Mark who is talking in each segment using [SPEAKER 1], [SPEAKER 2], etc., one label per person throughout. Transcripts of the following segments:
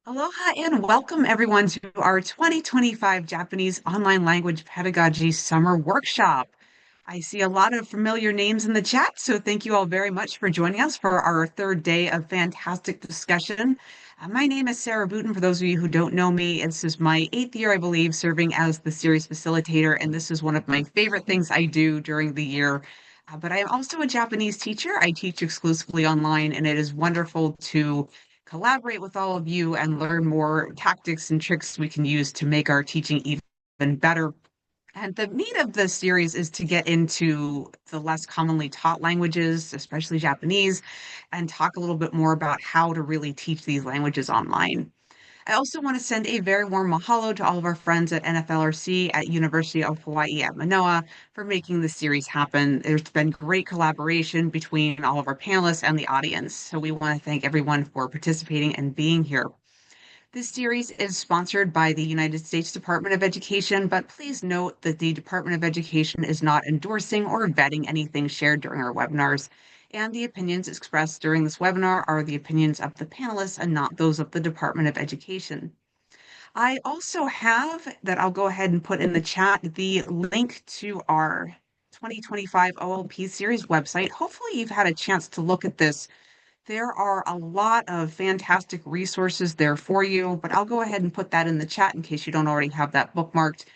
[SPEAKER 1] Aloha and welcome everyone to our 2025 Japanese Online Language Pedagogy Summer Workshop. I see a lot of familiar names in the chat, so thank you all very much for joining us for our third day of fantastic discussion. My name is Sarah Boutin. For those of you who don't know me, this is my 8th year, I believe, serving as the series facilitator, and this is one of my favorite things I do during the year. But I am also a Japanese teacher. I teach exclusively online, and it is wonderful to collaborate with all of you and learn more tactics and tricks we can use to make our teaching even better. And the meat of this series is to get into the less commonly taught languages, especially Japanese, and talk a little bit more about how to really teach these languages online. I also want to send a very warm mahalo to all of our friends at NFLRC at University of Hawaii at Manoa for making this series happen. There's been great collaboration between all of our panelists and the audience, so we want to thank everyone for participating and being here. This series is sponsored by the United States Department of Education, but please note that the Department of Education is not endorsing or vetting anything shared during our webinars, and the opinions expressed during this webinar are the opinions of the panelists and not those of the Department of Education. I also have, that I'll go ahead and put in the chat, the link to our 2025 OLP series website. Hopefully you've had a chance to look at this. There are a lot of fantastic resources there for you, but I'll go ahead and put that in the chat in case you don't already have that bookmarked.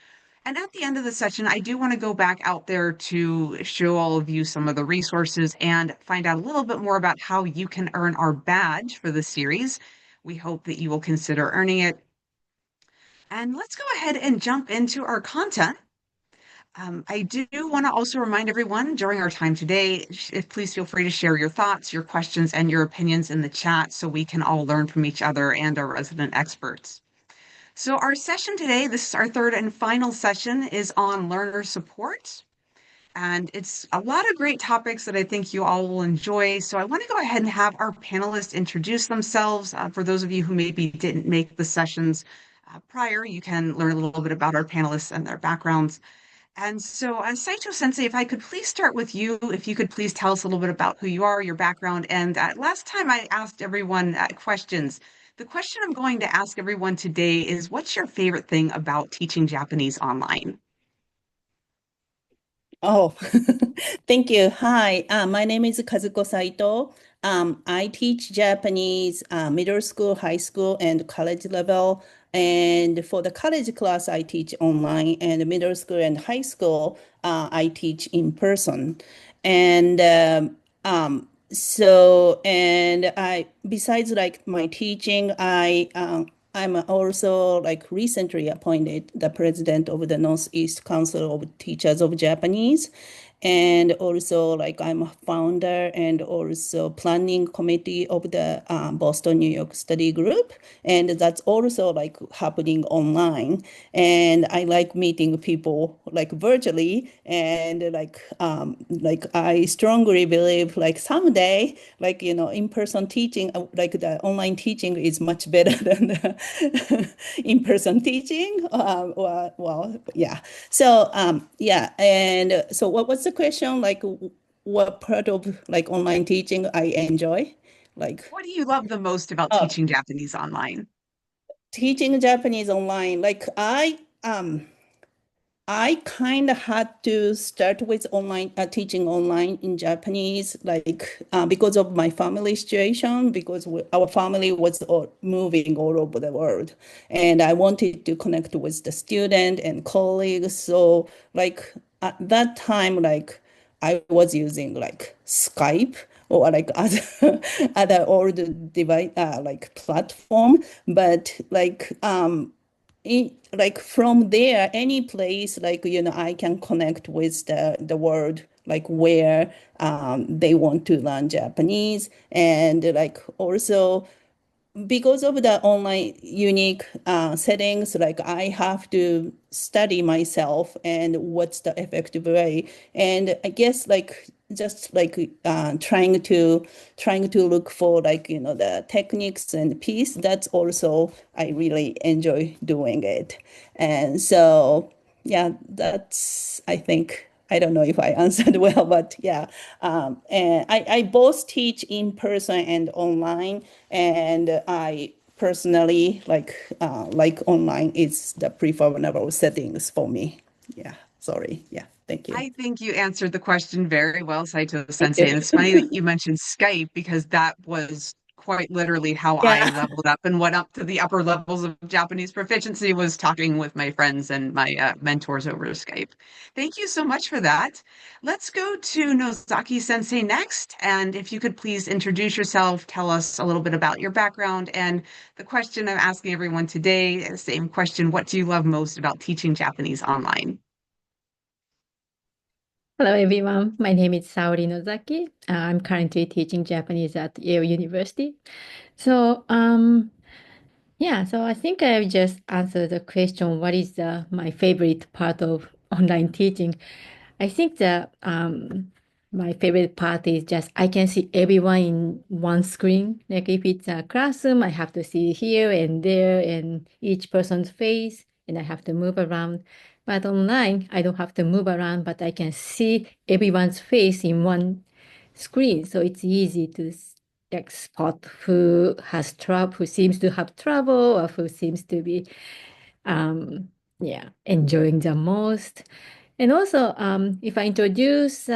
[SPEAKER 1] And at the end of the session, I do want to go back out there to show all of you some of the resources and find out a little bit more about how you can earn our badge for the series. We hope that you will consider earning it. And let's go ahead and jump into our content. I do want to also remind everyone during our time today, please feel free to share your thoughts, your questions, and your opinions in the chat so we can all learn from each other and our resident experts. So our session today, this is our third and final session, is on learner support. And it's a lot of great topics that I think you all will enjoy. So I want to go ahead and have our panelists introduce themselves. For those of you who maybe didn't make the sessions prior, you can learn a little bit about our panelists and their backgrounds. And so, Saito Sensei, if I could please start with you, if you could please tell us a little bit about who you are, your background. And last time I asked everyone questions. The question I'm going to ask everyone today is, what's your favorite thing about teaching Japanese online?
[SPEAKER 2] Oh, thank you. Hi, my name is Kazuko Saito. I teach Japanese middle school, high school, and college level. And for the college class, I teach online, and middle school and high school, I teach in person. And and besides like my teaching, I'm also like recently appointed the president of the Northeast Council of Teachers of Japanese. And also like I'm a founder and also planning committee of the Boston, New York study group. And that's also like happening online. And I like meeting people like virtually and like I strongly believe like someday, like, in-person teaching, like the online teaching is much better than the in-person teaching. Yeah. So, yeah. And so what was the question? Like, what part of like online teaching I enjoy? Like,
[SPEAKER 1] What do you love the most about
[SPEAKER 2] oh,
[SPEAKER 1] teaching Japanese online?
[SPEAKER 2] teaching Japanese online. Like, I kind of had to start with online teaching online in Japanese, like because of my family situation, because our family was moving all over the world, and I wanted to connect with the student and colleagues. So, like at that time, like I was using like Skype or like other old device like platform, but like from there, any place, like, I can connect with the world, like where they want to learn Japanese. And like also because of the online unique settings, like I have to study myself and what's the effective way. And I guess like just like trying to look for like the techniques and piece. That's also I really enjoy doing it. And so yeah, that's I think. I don't know if I answered well, but yeah. And I both teach in person and online, and I personally, like online is the preferable settings for me. Yeah, sorry. Yeah, thank you.
[SPEAKER 1] I think you answered the question very well, Saito
[SPEAKER 2] Thank
[SPEAKER 1] Sensei. And it's funny that
[SPEAKER 2] you.
[SPEAKER 1] you mentioned Skype because that was quite literally how I
[SPEAKER 2] Yeah.
[SPEAKER 1] leveled up and went up to the upper levels of Japanese proficiency was talking with my friends and my mentors over Skype. Thank you so much for that. Let's go to Nozaki Sensei next. And if you could please introduce yourself, tell us a little bit about your background. And the question I'm asking everyone today, same question, what do you love most about teaching Japanese online?
[SPEAKER 3] Hello, everyone. My name is Saori Nozaki. I'm currently teaching Japanese at Yale University. So, so I think I just answered the question, what is my favorite part of online teaching? I think that my favorite part is just I can see everyone in one screen. Like if it's a classroom, I have to see here and there and each person's face, and I have to move around. But online, I don't have to move around, but I can see everyone's face in one screen. So it's easy to like spot who has trouble, who seems to have trouble, or who seems to be enjoying the most. And also, if I introduce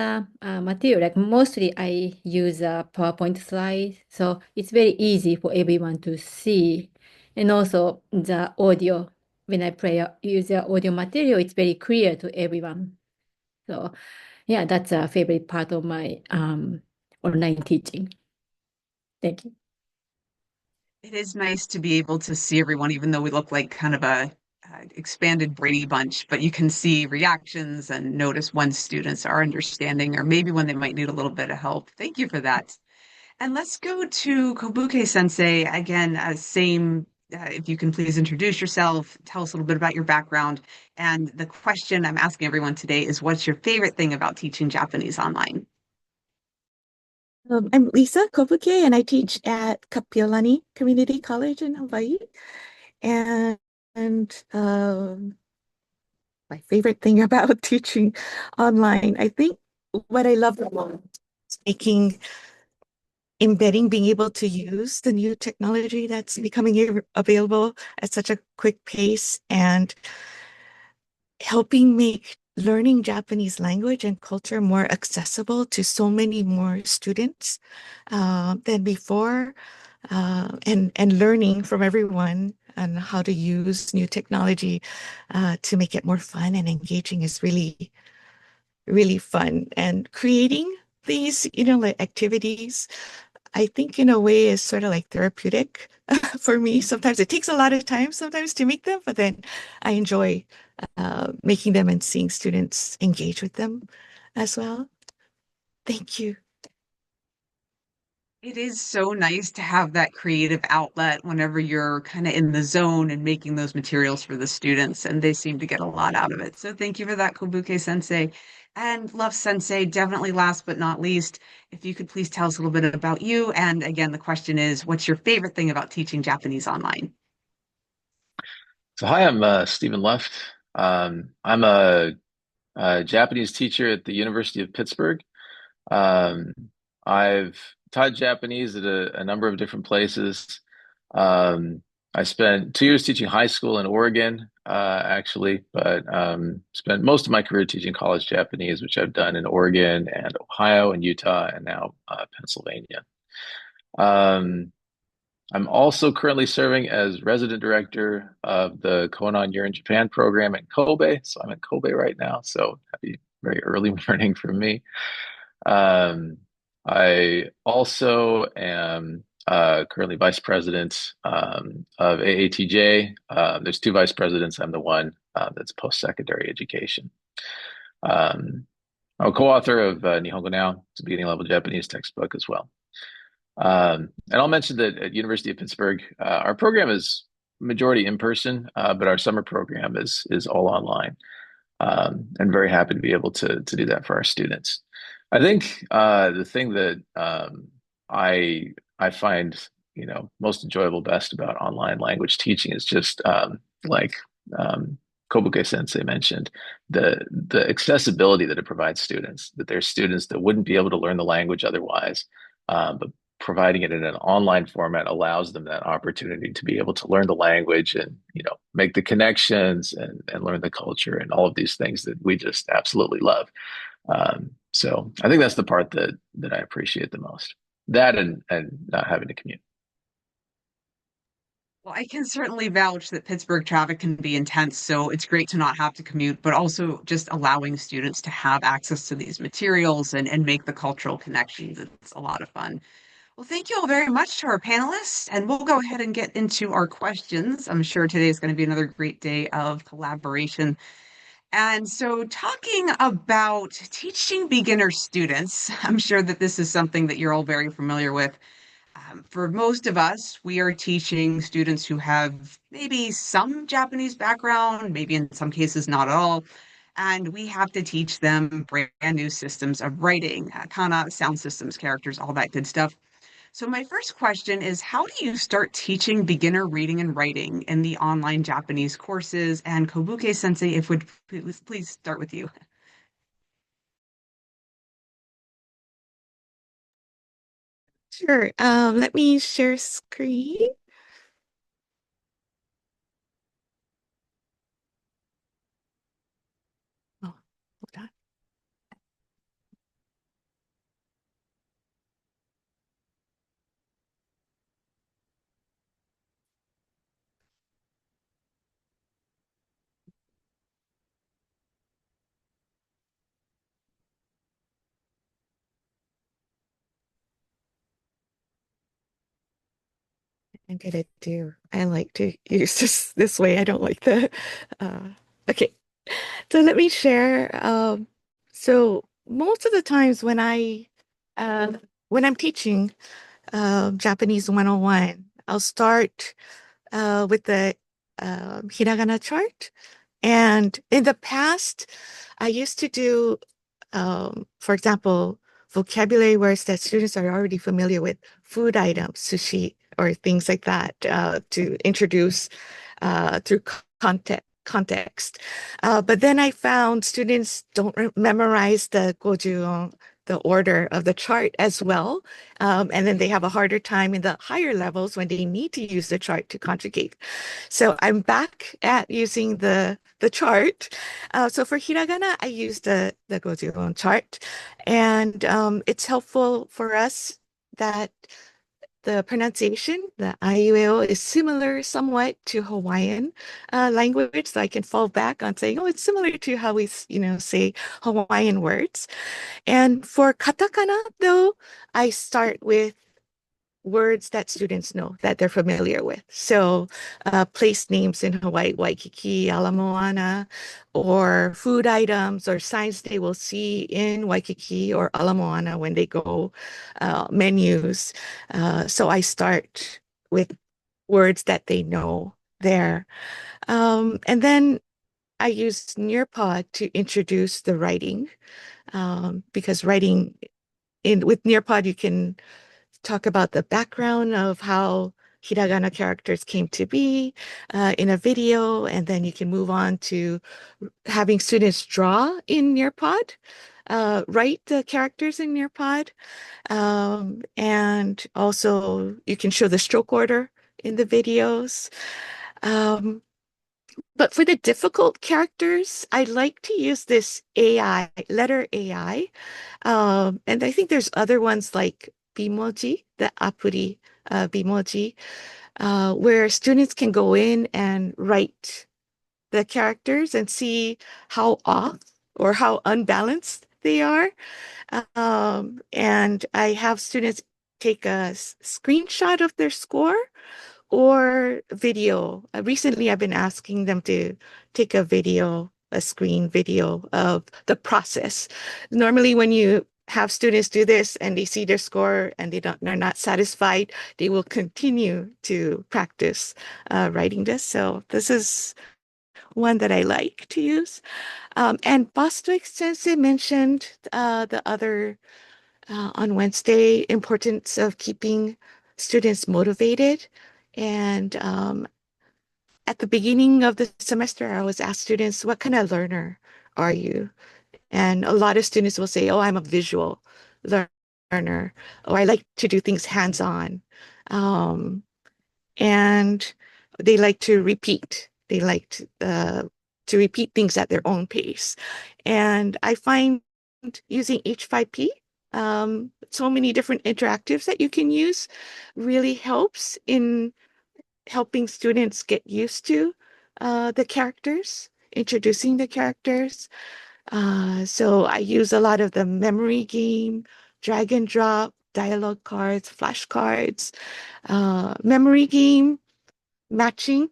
[SPEAKER 3] material, like mostly I use a PowerPoint slide, so it's very easy for everyone to see. And also the audio, when I use the audio material, it's very clear to everyone. So yeah, that's a favorite part of my online teaching. Thank you.
[SPEAKER 1] It is nice to be able to see everyone, even though we look like kind of a expanded Brady Bunch, but you can see reactions and notice when students are understanding or maybe when they might need a little bit of help. Thank you for that. And let's go to Kobuke Sensei again, same. If you can please introduce yourself, tell us a little bit about your background. And the question I'm asking everyone today is, what's your favorite thing about teaching Japanese online?
[SPEAKER 4] I'm Lisa Kobuke, and I teach at Kapi Community College in Hawaii. And, and my favorite thing about teaching online, I think what I love the most is embedding, being able to use the new technology that's becoming available at such a quick pace and helping make learning Japanese language and culture more accessible to so many more students than before, and learning from everyone on how to use new technology to make it more fun and engaging is really, really fun. And creating these, like activities, I think in a way is sort of like therapeutic for me. Sometimes it takes a lot of time sometimes to make them, but then I enjoy making them and seeing students engage with them as well. Thank you.
[SPEAKER 1] It is so nice to have that creative outlet whenever you're kind of in the zone and making those materials for the students, and they seem to get a lot out of it. So thank you for that, Kobuke Sensei. And Love Sensei, definitely last but not least, if you could please tell us a little bit about you. And again, the question is, what's your favorite thing about teaching Japanese online?
[SPEAKER 5] So hi, I'm Stephen Luft. I'm a Japanese teacher at the University of Pittsburgh. Um, I've taught Japanese at a number of different places. Um, I spent 2 years teaching high school in Oregon, actually, but spent most of my career teaching college Japanese, which I've done in Oregon and Ohio and Utah and now Pennsylvania. Um, I'm also currently serving as resident director of the Konan Year in Japan program in Kobe. So I'm in Kobe right now. So happy, very early morning for me. Um, I also am currently vice president of AATJ. There's two vice presidents. I'm the one that's post-secondary education. Um, I'm a co-author of Nihongo Now. It's a beginning level Japanese textbook as well. And I'll mention that at University of Pittsburgh, our program is majority in person, but our summer program is all online. And very happy to be able to do that for our students. I think the thing that I find most enjoyable best about online language teaching is just like Kobuke Sensei mentioned the accessibility that it provides students. That there's students that wouldn't be able to learn the language otherwise, but providing it in an online format allows them that opportunity to be able to learn the language and, make the connections and learn the culture and all of these things that we just absolutely love. So I think that's the part that I appreciate the most. That and not having to commute.
[SPEAKER 1] Well, I can certainly vouch that Pittsburgh traffic can be intense, so it's great to not have to commute, but also just allowing students to have access to these materials and make the cultural connections. It's a lot of fun. Well, thank you all very much to our panelists, and we'll go ahead and get into our questions. I'm sure today is going to be another great day of collaboration. And so, talking about teaching beginner students, I'm sure that this is something that you're all very familiar with. For most of us, we are teaching students who have maybe some Japanese background, maybe in some cases not at all. And we have to teach them brand new systems of writing, kana, sound systems, characters, all that good stuff. So my first question is, how do you start teaching beginner reading and writing in the online Japanese courses? And Kobuke Sensei, if would please start with you.
[SPEAKER 4] Sure. Let me share screen. Oh, hold on. I like to use this way. I don't like uh, okay. So let me share. So most of the times when I'm teaching Japanese 101, I'll start with the hiragana chart. And in the past, I used to do, for example, vocabulary words that students are already familiar with, food items, sushi, or things like that, to introduce through context. But then I found students don't memorize the gojuon, the order of the chart as well. And then they have a harder time in the higher levels when they need to use the chart to conjugate. So I'm back at using the chart. So for hiragana, I use the gojuon chart. And it's helpful for us that the pronunciation, the aiueo, is similar somewhat to Hawaiian language. So I can fall back on saying, oh, it's similar to how we, say Hawaiian words. And for katakana, though, I start with words that students know, that they're familiar with. So place names in Hawaii, Waikiki, Ala Moana, or food items or signs they will see in Waikiki or Ala Moana when they go, menus. So I start with words that they know there. And then I use Nearpod to introduce the writing, because writing with Nearpod, you can talk about the background of how hiragana characters came to be in a video, and then you can move on to having students draw in Nearpod, write the characters in Nearpod, and also you can show the stroke order in the videos. But for the difficult characters, I like to use this AI, letter AI. And I think there's other ones like Bimoji, the Apuri Bimoji, where students can go in and write the characters and see how off or how unbalanced they are. And I have students take a screenshot of their score or video. Recently, I've been asking them to take a screen video of the process. Normally, when you have students do this and they see their score and they're not satisfied, they will continue to practice writing this. So this is one that I like to use. And Bostwick Sensei mentioned the other on Wednesday, importance of keeping students motivated. And at the beginning of the semester, I was asked students, what kind of learner are you? And a lot of students will say, oh, I'm a visual learner. learner. Oh, I like to do things hands-on. And they like to repeat. They like to repeat things at their own pace. And I find using H5P, so many different interactives that you can use really helps in helping students get used to the characters, introducing the characters. So I use a lot of the memory game, drag and drop, dialogue cards, flashcards, memory game, matching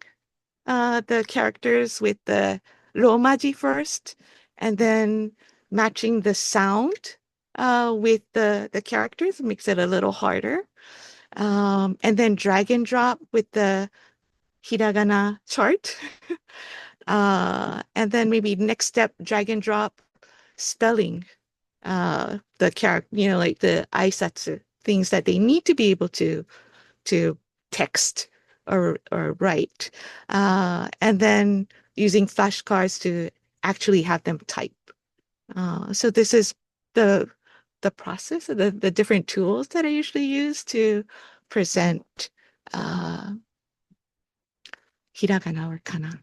[SPEAKER 4] the characters with the romaji first, and then matching the sound with the characters makes it a little harder. And then drag and drop with the hiragana chart. And then maybe next step, drag and drop spelling the character, like the aisatsu, things that they need to be able to text or write. And then using flashcards to actually have them type. So this is the process, the different tools that I usually use to present hiragana or kana.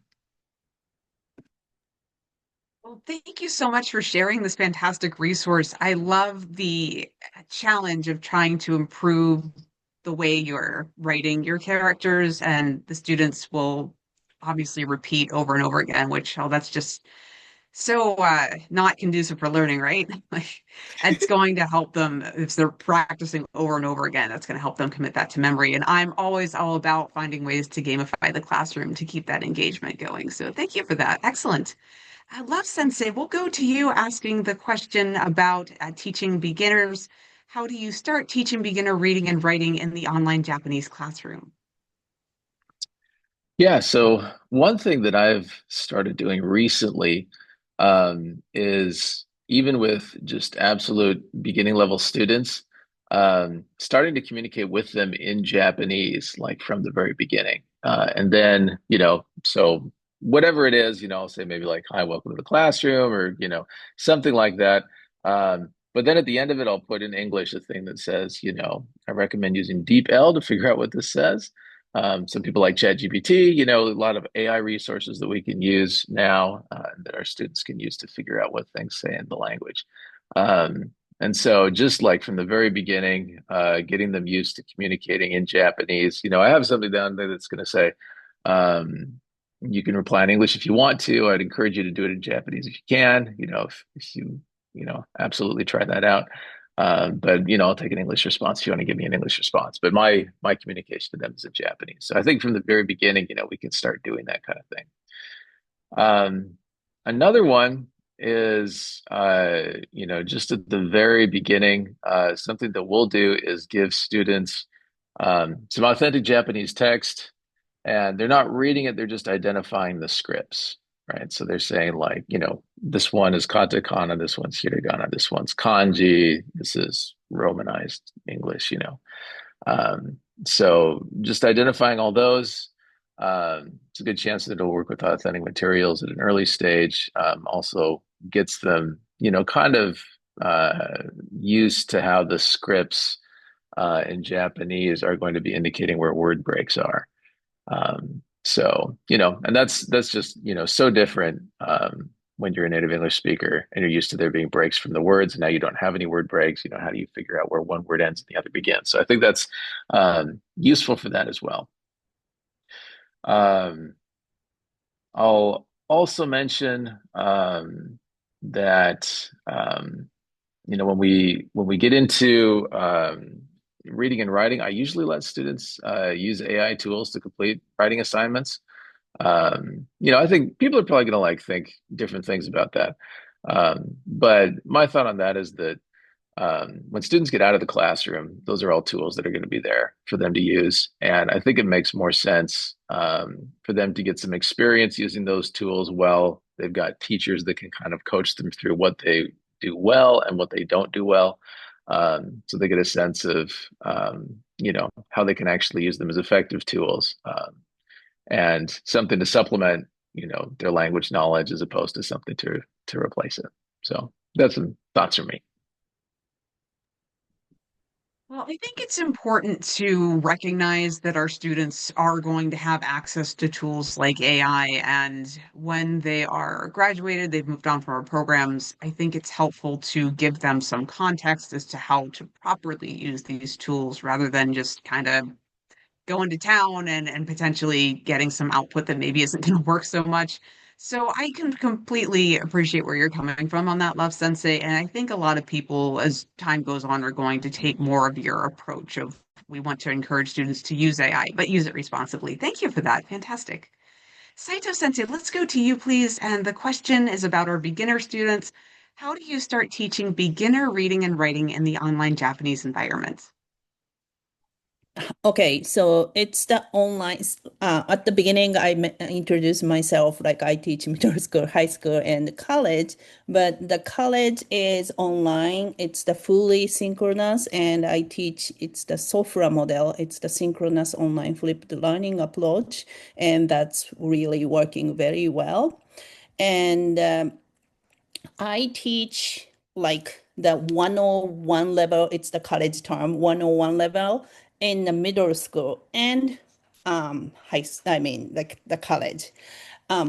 [SPEAKER 1] Well, thank you so much for sharing this fantastic resource. I love the challenge of trying to improve the way you're writing your characters, and the students will obviously repeat over and over again, which, oh, that's just so not conducive for learning, right? Like, it's going to help them if they're practicing over and over again. That's going to help them commit that to memory. And I'm always all about finding ways to gamify the classroom to keep that engagement going. So thank you for that. Excellent. Love Sensei, we'll go to you asking the question about teaching beginners. How do you start teaching beginner reading and writing in the online Japanese classroom?
[SPEAKER 5] Yeah, so one thing that I've started doing recently is even with just absolute beginning level students, starting to communicate with them in Japanese, like from the very beginning. And then, so whatever it is, I'll say maybe like, hi, welcome to the classroom, or, something like that. But then at the end of it, I'll put in English a thing that says, I recommend using DeepL to figure out what this says. Some people like ChatGPT, a lot of AI resources that we can use now that our students can use to figure out what things say in the language. And so just like from the very beginning, getting them used to communicating in Japanese, I have something down there that's going to say, you can reply in English if you want to. I'd encourage you to do it in Japanese if you can, if you, absolutely try that out. But I'll take an English response if you want to give me an English response. But my communication to them is in Japanese. So I think from the very beginning, we can start doing that kind of thing. Another one is, just at the very beginning, something that we'll do is give students some authentic Japanese text, and they're not reading it, they're just identifying the scripts. Right. So they're saying like, this one is katakana, this one's hiragana, this one's kanji, this is Romanized English, So just identifying all those, it's a good chance that it'll work with authentic materials at an early stage. Also gets them, kind of used to how the scripts in Japanese are going to be indicating where word breaks are. So, and that's just, so different when you're a native English speaker and you're used to there being breaks from the words, and now you don't have any word breaks. How do you figure out where one word ends and the other begins? So I think that's useful for that as well. I'll also mention that when we get into reading and writing, I usually let students use AI tools to complete writing assignments. I think people are probably going to think different things about that. But my thought on that is that when students get out of the classroom, those are all tools that are going to be there for them to use. And I think it makes more sense for them to get some experience using those tools while they've got teachers that can kind of coach them through what they do well and what they don't do well. So they get a sense of, how they can actually use them as effective tools and something to supplement, their language knowledge as opposed to something to replace it. So that's some thoughts from me.
[SPEAKER 1] Well, I think it's important to recognize that our students are going to have access to tools like AI. And when they are graduated, they've moved on from our programs. I think it's helpful to give them some context as to how to properly use these tools rather than just kind of going to town and potentially getting some output that maybe isn't going to work so much. So I can completely appreciate where you're coming from on that, Love Sensei. And I think a lot of people, as time goes on, are going to take more of your approach of we want to encourage students to use AI, but use it responsibly. Thank you for that. Fantastic. Saito Sensei, let's go to you, please. And the question is about our beginner students. How do you start teaching beginner reading and writing in the online Japanese environment?
[SPEAKER 2] Okay, so it's the online. At the beginning, I introduced myself like I teach middle school, high school, and college. But the college is online. It's the fully synchronous, and I teach. It's the SOFRA model. It's the synchronous online flipped learning approach, and that's really working very well. And I teach like the 101 level, it's the college term, 101 level in the middle school and I mean like the college.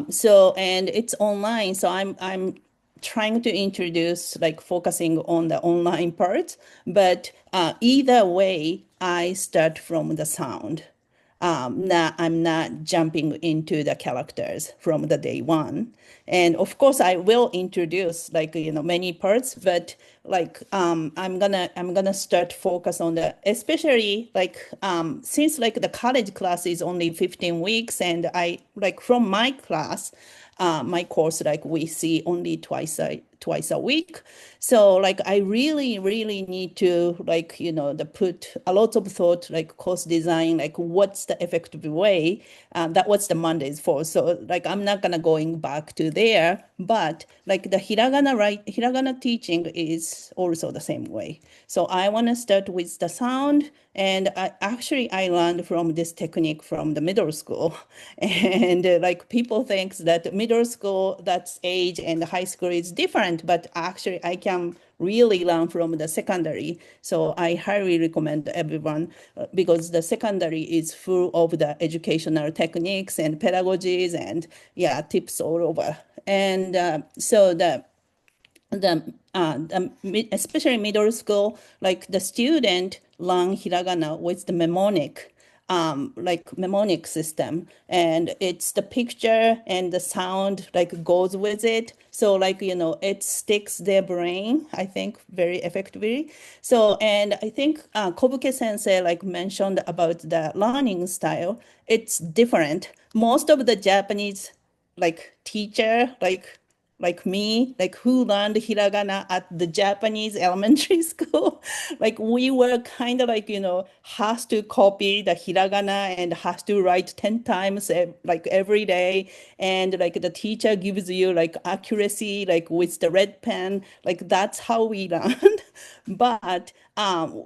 [SPEAKER 2] So and it's online, so I'm trying to introduce like focusing on the online part, but either way, I start from the sound. I'm not jumping into the characters from the day one. And of course, I will introduce like many parts, but like I'm gonna start focus on the especially like since like the college class is only 15 weeks, and I like from my class, my course like we see only twice a week. So like I really need to like the put a lot of thought like course design, like what's the effective way, that what's the Mondays for. So like I'm not gonna going back to there, but like the hiragana teaching is also the same way. So I want to start with the sound, and I learned from this technique from the middle school. And like people think that middle school, that's age, and high school is different, but actually I can really learn from the secondary. So I highly recommend everyone because the secondary is full of the educational techniques and pedagogies and yeah, tips all over. And so especially middle school, like the student learn hiragana with the mnemonic, like mnemonic system, and it's the picture and the sound like goes with it. So like it sticks their brain, I think, very effectively. So and I think Kobuke sensei like mentioned about the learning style. It's different. Most of the Japanese like teacher like me, like who learned hiragana at the Japanese elementary school, like we were kind of like, has to copy the hiragana and has to write 10 times like every day. And like the teacher gives you like accuracy, like with the red pen, like that's how we learned. But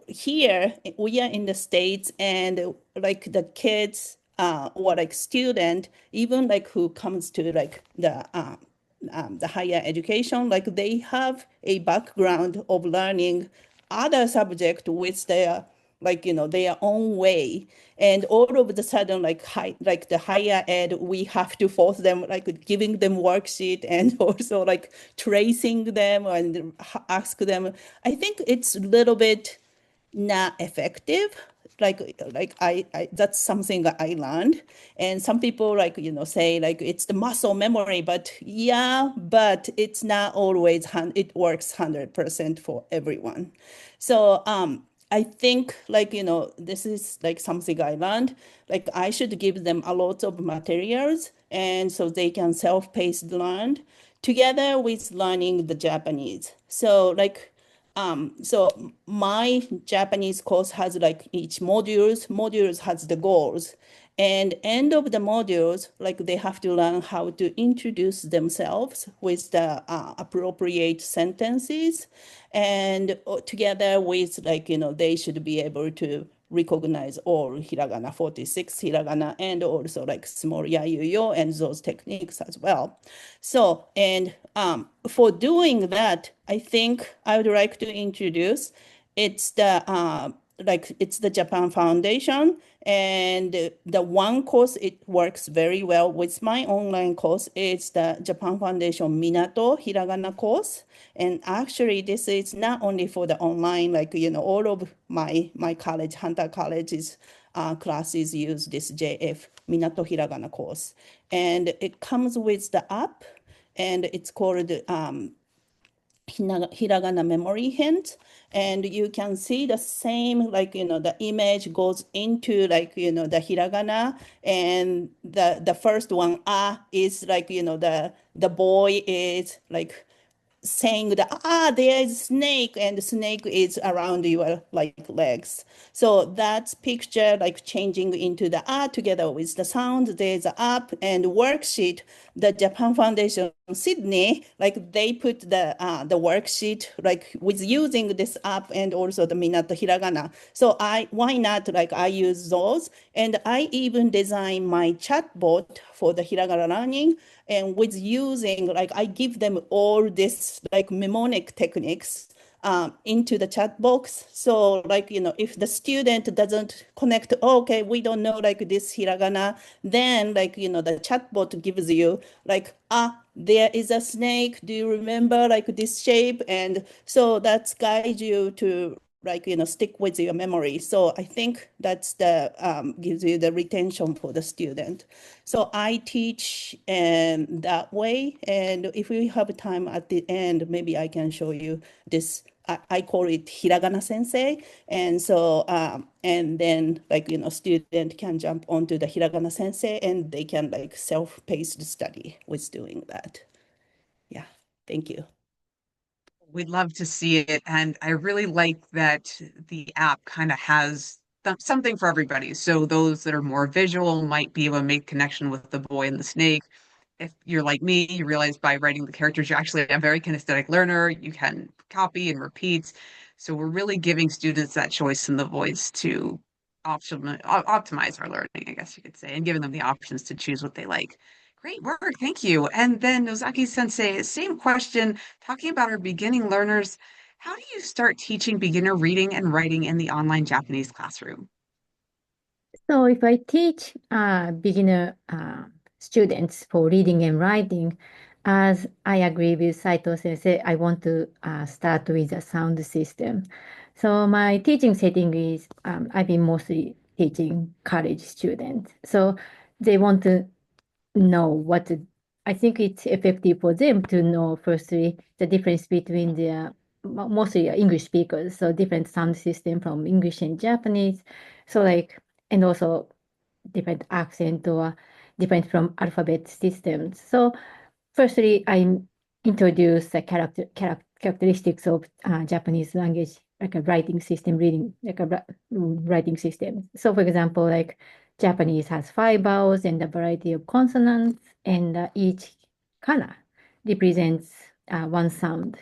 [SPEAKER 2] here we are in the States, and like the kids or like student, even like who comes to like the higher education, like they have a background of learning other subject with their like their own way, and all of a sudden like the higher ed, we have to force them like giving them worksheet and also like tracing them and ask them. I think it's a little bit not effective. I that's something that I learned. And some people like say like it's the muscle memory, but yeah, but it's not always it works 100% for everyone. So I think like this is like something I learned, like I should give them a lot of materials, and so they can self-paced learn together with learning the Japanese. So like so my Japanese course has like each modules has the goals, and end of the modules, like they have to learn how to introduce themselves with the appropriate sentences, and together with like they should be able to recognize all hiragana 46 hiragana, and also like small yayuyo and those techniques as well. So and for doing that, I think I would like to introduce it's the like it's the Japan Foundation, and the one course it works very well with my online course is the Japan Foundation Minato Hiragana course. And actually, this is not only for the online, like all of my college, Hunter College's classes use this JF Minato Hiragana course, and it comes with the app, and it's called Hiragana memory hint, and you can see the same, like the image goes into like the hiragana, and the first one is like the boy is like saying that there is snake, and the snake is around your like legs. So that's picture like changing into the together with the sound. There's a app and worksheet. The Japan Foundation Sydney, like they put the worksheet like with using this app and also the Minato Hiragana. So why not, like I use those, and I even design my chatbot for the Hiragana learning, and with using, like I give them all this like mnemonic techniques into the chat box. So like, if the student doesn't connect, okay, we don't know like this hiragana, then like, the chatbot gives you like, there is a snake. Do you remember like this shape? And so that's guide you to like, stick with your memory. So I think that's the gives you the retention for the student. So I teach that way. And if we have time at the end, maybe I can show you this. I call it Hiragana Sensei. And so, and then like, student can jump onto the Hiragana Sensei, and they can like self-paced study with doing that. Yeah, thank you.
[SPEAKER 1] We'd love to see it. And I really like that the app kind of has something for everybody. So those that are more visual might be able to make connection with the boy and the snake. If you're like me, you realize by writing the characters, you're actually a very kinesthetic learner. You can copy and repeat. So we're really giving students that choice in the voice to optimize our learning, I guess you could say, and giving them the options to choose what they like. Great work, thank you. And then Nozaki Sensei, same question, talking about our beginning learners. How do you start teaching beginner reading and writing in the online Japanese classroom?
[SPEAKER 3] So if I teach beginner students for reading and writing, as I agree with Saito Sensei, I want to start with a sound system. So my teaching setting is I've been mostly teaching college students. So they want to know what to, I think it's effective for them to know firstly the difference between the mostly English speakers, so different sound system from English and Japanese. So like, and also different accent or different from alphabet systems. So firstly, I introduce the characteristics of Japanese language, like a writing system, reading, like a writing system. So for example, like Japanese has 5 vowels and a variety of consonants, and each kana represents one sound.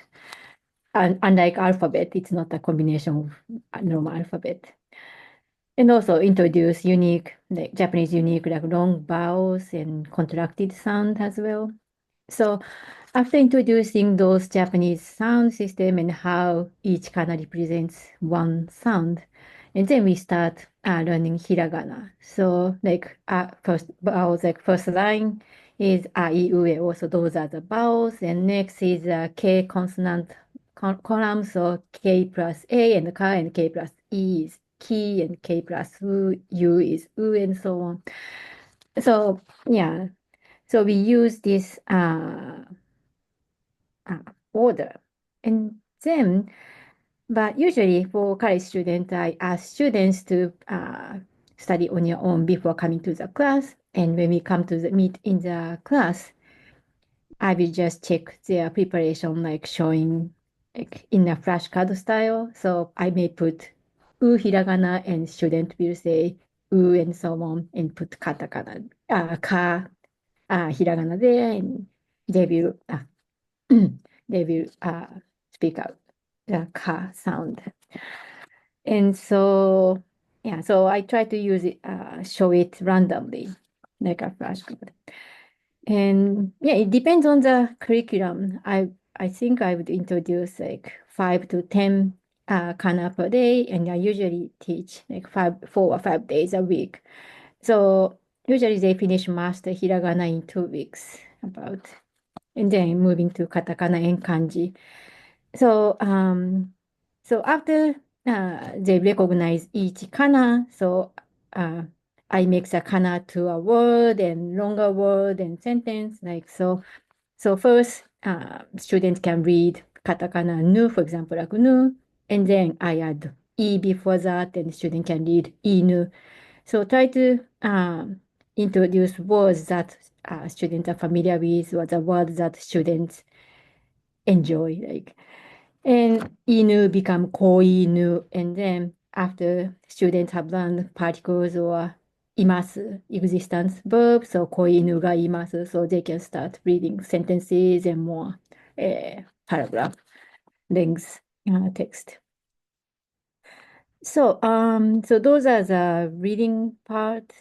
[SPEAKER 3] And unlike alphabet, it's not a combination of normal alphabet. And also introduce unique, like Japanese unique, like long vowels and contracted sound as well. So after introducing those Japanese sound system and how each kana represents one sound, and then we start learning hiragana. So like first vowels, like first line is a, I, U, E. Also those are the vowels, and next is K consonant column. So K plus A and Ka, and K plus E is ki, and K plus U is U, and so on. So yeah, so we use this order. And then, but usually for college students, I ask students to study on your own before coming to the class. And when we come to the meet in the class, I will just check their preparation, like showing like in a flashcard style. So I may put u hiragana, and student will say u and so on, and put katakana, ka, hiragana there, and they will they will speak out the ka sound. And so, yeah, so I try to use it, show it randomly, like a flashcard. And yeah, it depends on the curriculum. I think I would introduce like 5 to 10 kana per day, and I usually teach like 4 or 5 days a week. So usually they finish master hiragana in 2 weeks about, and then moving to katakana and kanji. So so after they recognize each kana, so I make the kana to a word and longer word and sentence like so. So first, students can read katakana nu, for example, like nu, and then I add e before that, and student can read inu. So try to introduce words that students are familiar with, or the words that students enjoy, like. And inu become koinu, and then after students have learned particles or imasu, existence verb, so koinu ga imasu, so they can start reading sentences and more paragraph length text. So so those are the reading part.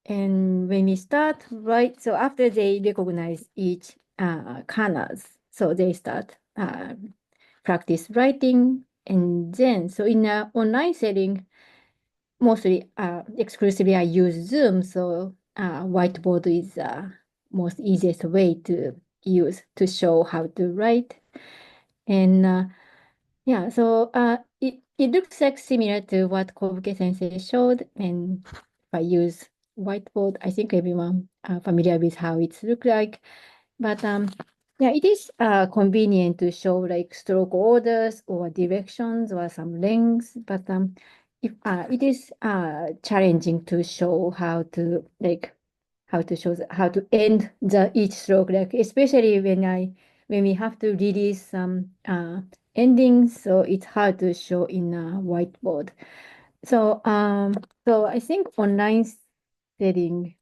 [SPEAKER 3] And when we start, right, so after they recognize each kanas, so they start practice writing, and then so in an online setting, mostly exclusively I use Zoom, so whiteboard is most easiest way to use to show how to write. And yeah, so it looks like similar to what Kobuke sensei showed, and if I use whiteboard, I think everyone familiar with how it looks like. But yeah, it is convenient to show like stroke orders or directions or some lengths, but if it is challenging to show how to how to end the each stroke, like especially when we have to release some endings, so it's hard to show in a whiteboard. So so I think online setting,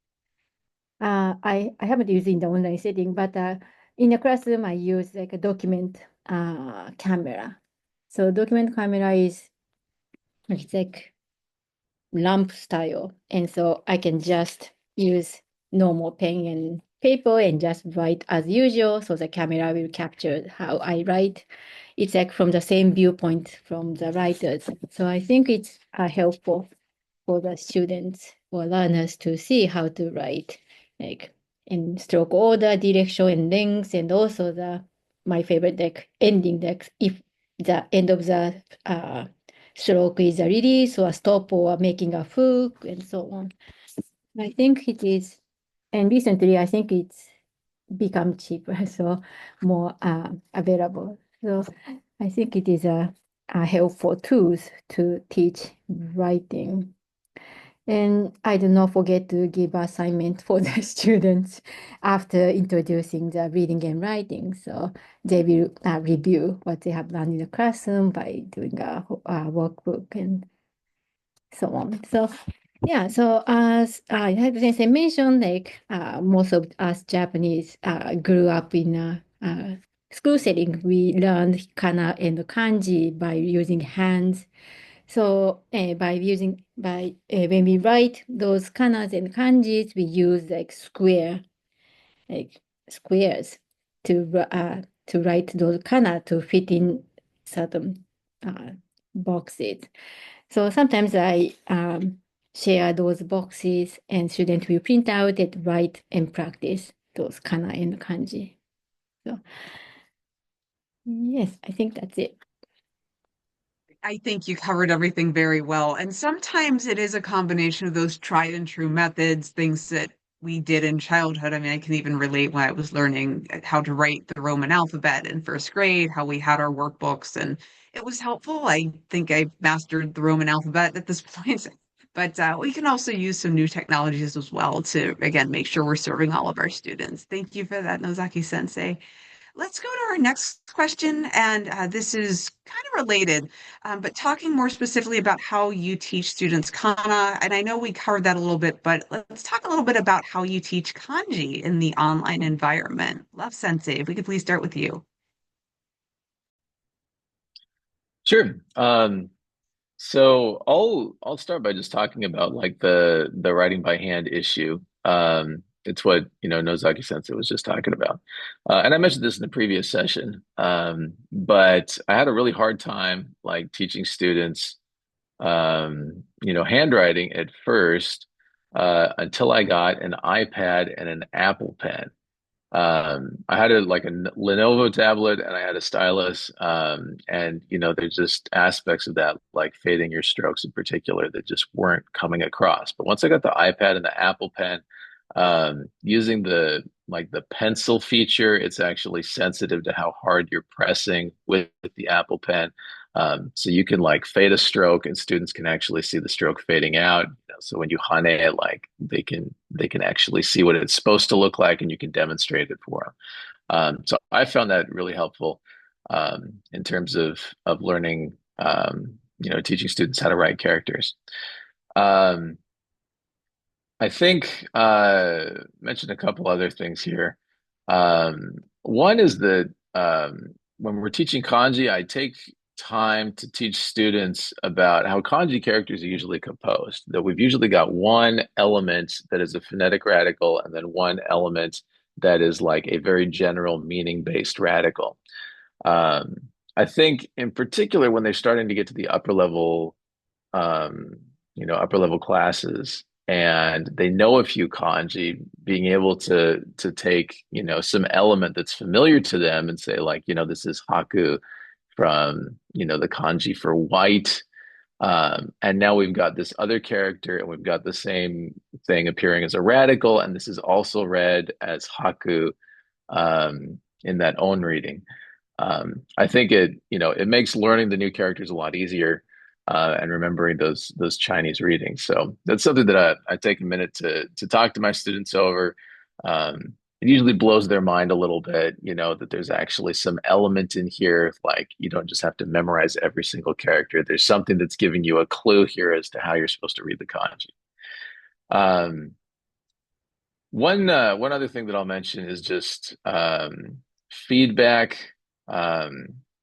[SPEAKER 3] I haven't used in the online setting, but in the classroom I use like a document camera. So document camera is it's like lamp style, and so I can just use normal pen and paper and just write as usual. So the camera will capture how I write. It's like from the same viewpoint from the writers. So I think it's helpful for the students or learners to see how to write, like in stroke order, direction, and length, and also my favorite like ending, like if the end of the stroke is a release or a stop or making a hook and so on. I think it is, and recently I think it's become cheaper, so more available. So I think it is a helpful tools to teach writing. And I do not forget to give assignment for the students after introducing the reading and writing. So they will review what they have learned in the classroom by doing a workbook and so on. So yeah, so as Sensei mentioned, like most of us Japanese grew up in a school setting. We learned kana and kanji by using hands. So when we write those kanas and kanjis, we use like squares to write those kana to fit in certain boxes. So sometimes I share those boxes, and students will print out and write and practice those kana and kanji. So yes, I think that's it.
[SPEAKER 1] I think you covered everything very well. And sometimes it is a combination of those tried and true methods, things that we did in childhood. I mean, I can even relate when I was learning how to write the Roman alphabet in first grade, how we had our workbooks, and it was helpful. I think I mastered the Roman alphabet at this point. But we can also use some new technologies as well to, again, make sure we're serving all of our students. Thank you for that, Nozaki Sensei. Let's go to our next question, and this is kind of related, but talking more specifically about how you teach students kana. And I know we covered that a little bit, but let's talk a little bit about how you teach kanji in the online environment. Love Sensei, if we could please start with you.
[SPEAKER 5] Sure. So I'll start by just talking about like the writing by hand issue. it's what, Nozaki Sensei was just talking about. And I mentioned this in the previous session, but I had a really hard time like teaching students, handwriting at first, until I got an iPad and an Apple Pen. I had like a Lenovo tablet and I had a stylus. And there's just aspects of that, like fading your strokes in particular, that just weren't coming across. But once I got the iPad and the Apple Pen, using the pencil feature, it's actually sensitive to how hard you're pressing with the Apple Pen. So you can like fade a stroke and students can actually see the stroke fading out. So when you hane it, like they can actually see what it's supposed to look like and you can demonstrate it for them. So I found that really helpful in terms of learning, teaching students how to write characters. I think mentioned a couple other things here. One is that when we're teaching kanji, I take time to teach students about how kanji characters are usually composed. That we've usually got one element that is a phonetic radical, and then one element that is like a very general meaning-based radical. I think in particular when they're starting to get to the upper level classes, and they know a few kanji, being able to take, some element that's familiar to them and say like, this is haku from, the kanji for white. And now we've got this other character and we've got the same thing appearing as a radical, and this is also read as haku in that own reading. I think it makes learning the new characters a lot easier, and remembering those Chinese readings. So that's something that I take a minute to talk to my students over. It usually blows their mind a little bit, that there's actually some element in here. Like you don't just have to memorize every single character. There's something that's giving you a clue here as to how you're supposed to read the kanji. One other thing that I'll mention is just feedback.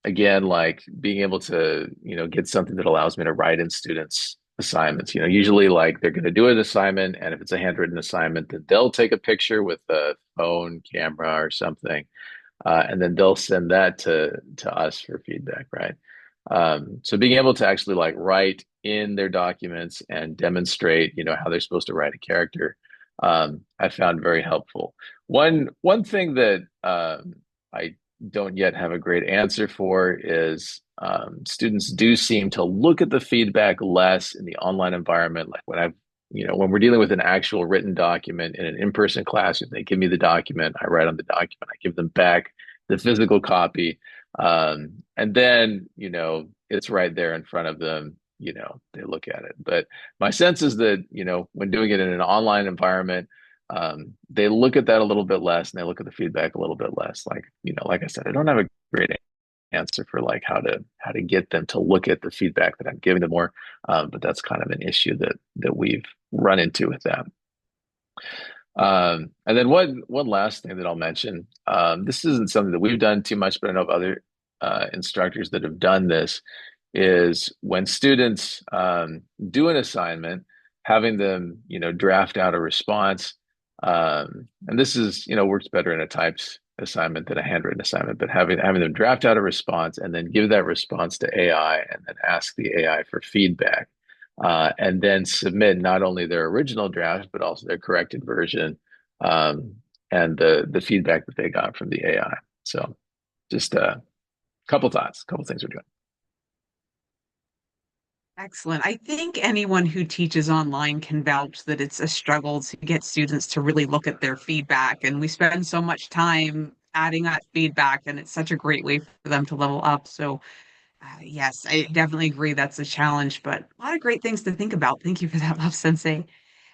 [SPEAKER 5] Again, like being able to, get something that allows me to write in students' assignments. Usually like they're going to do an assignment, and if it's a handwritten assignment, then they'll take a picture with a phone camera or something, and then they'll send that to us for feedback, right? So being able to actually like write in their documents and demonstrate, how they're supposed to write a character, I found very helpful. One thing that I don't yet have a great answer for is students do seem to look at the feedback less in the online environment. Like when we're dealing with an actual written document in an in-person classroom, they give me the document, I write on the document, I give them back the physical copy, and then it's right there in front of them. They look at it. But my sense is that when doing it in an online environment, they look at that a little bit less, and they look at the feedback a little bit less. Like like I said, I don't have a great answer for like how to get them to look at the feedback that I'm giving them more, but that's kind of an issue that we've run into with that. And then one last thing that I'll mention, this isn't something that we've done too much, but I know of other instructors that have done this, is when students do an assignment, having them draft out a response. And this is works better in a typed assignment than a handwritten assignment, but having them draft out a response and then give that response to AI and then ask the AI for feedback, and then submit not only their original draft but also their corrected version, and the feedback that they got from the AI. So just a couple thoughts, couple things we're doing.
[SPEAKER 1] Excellent. I think anyone who teaches online can vouch that it's a struggle to get students to really look at their feedback. And we spend so much time adding that feedback, and it's such a great way for them to level up. So, yes, I definitely agree that's a challenge, but a lot of great things to think about. Thank you for that, Love Sensei.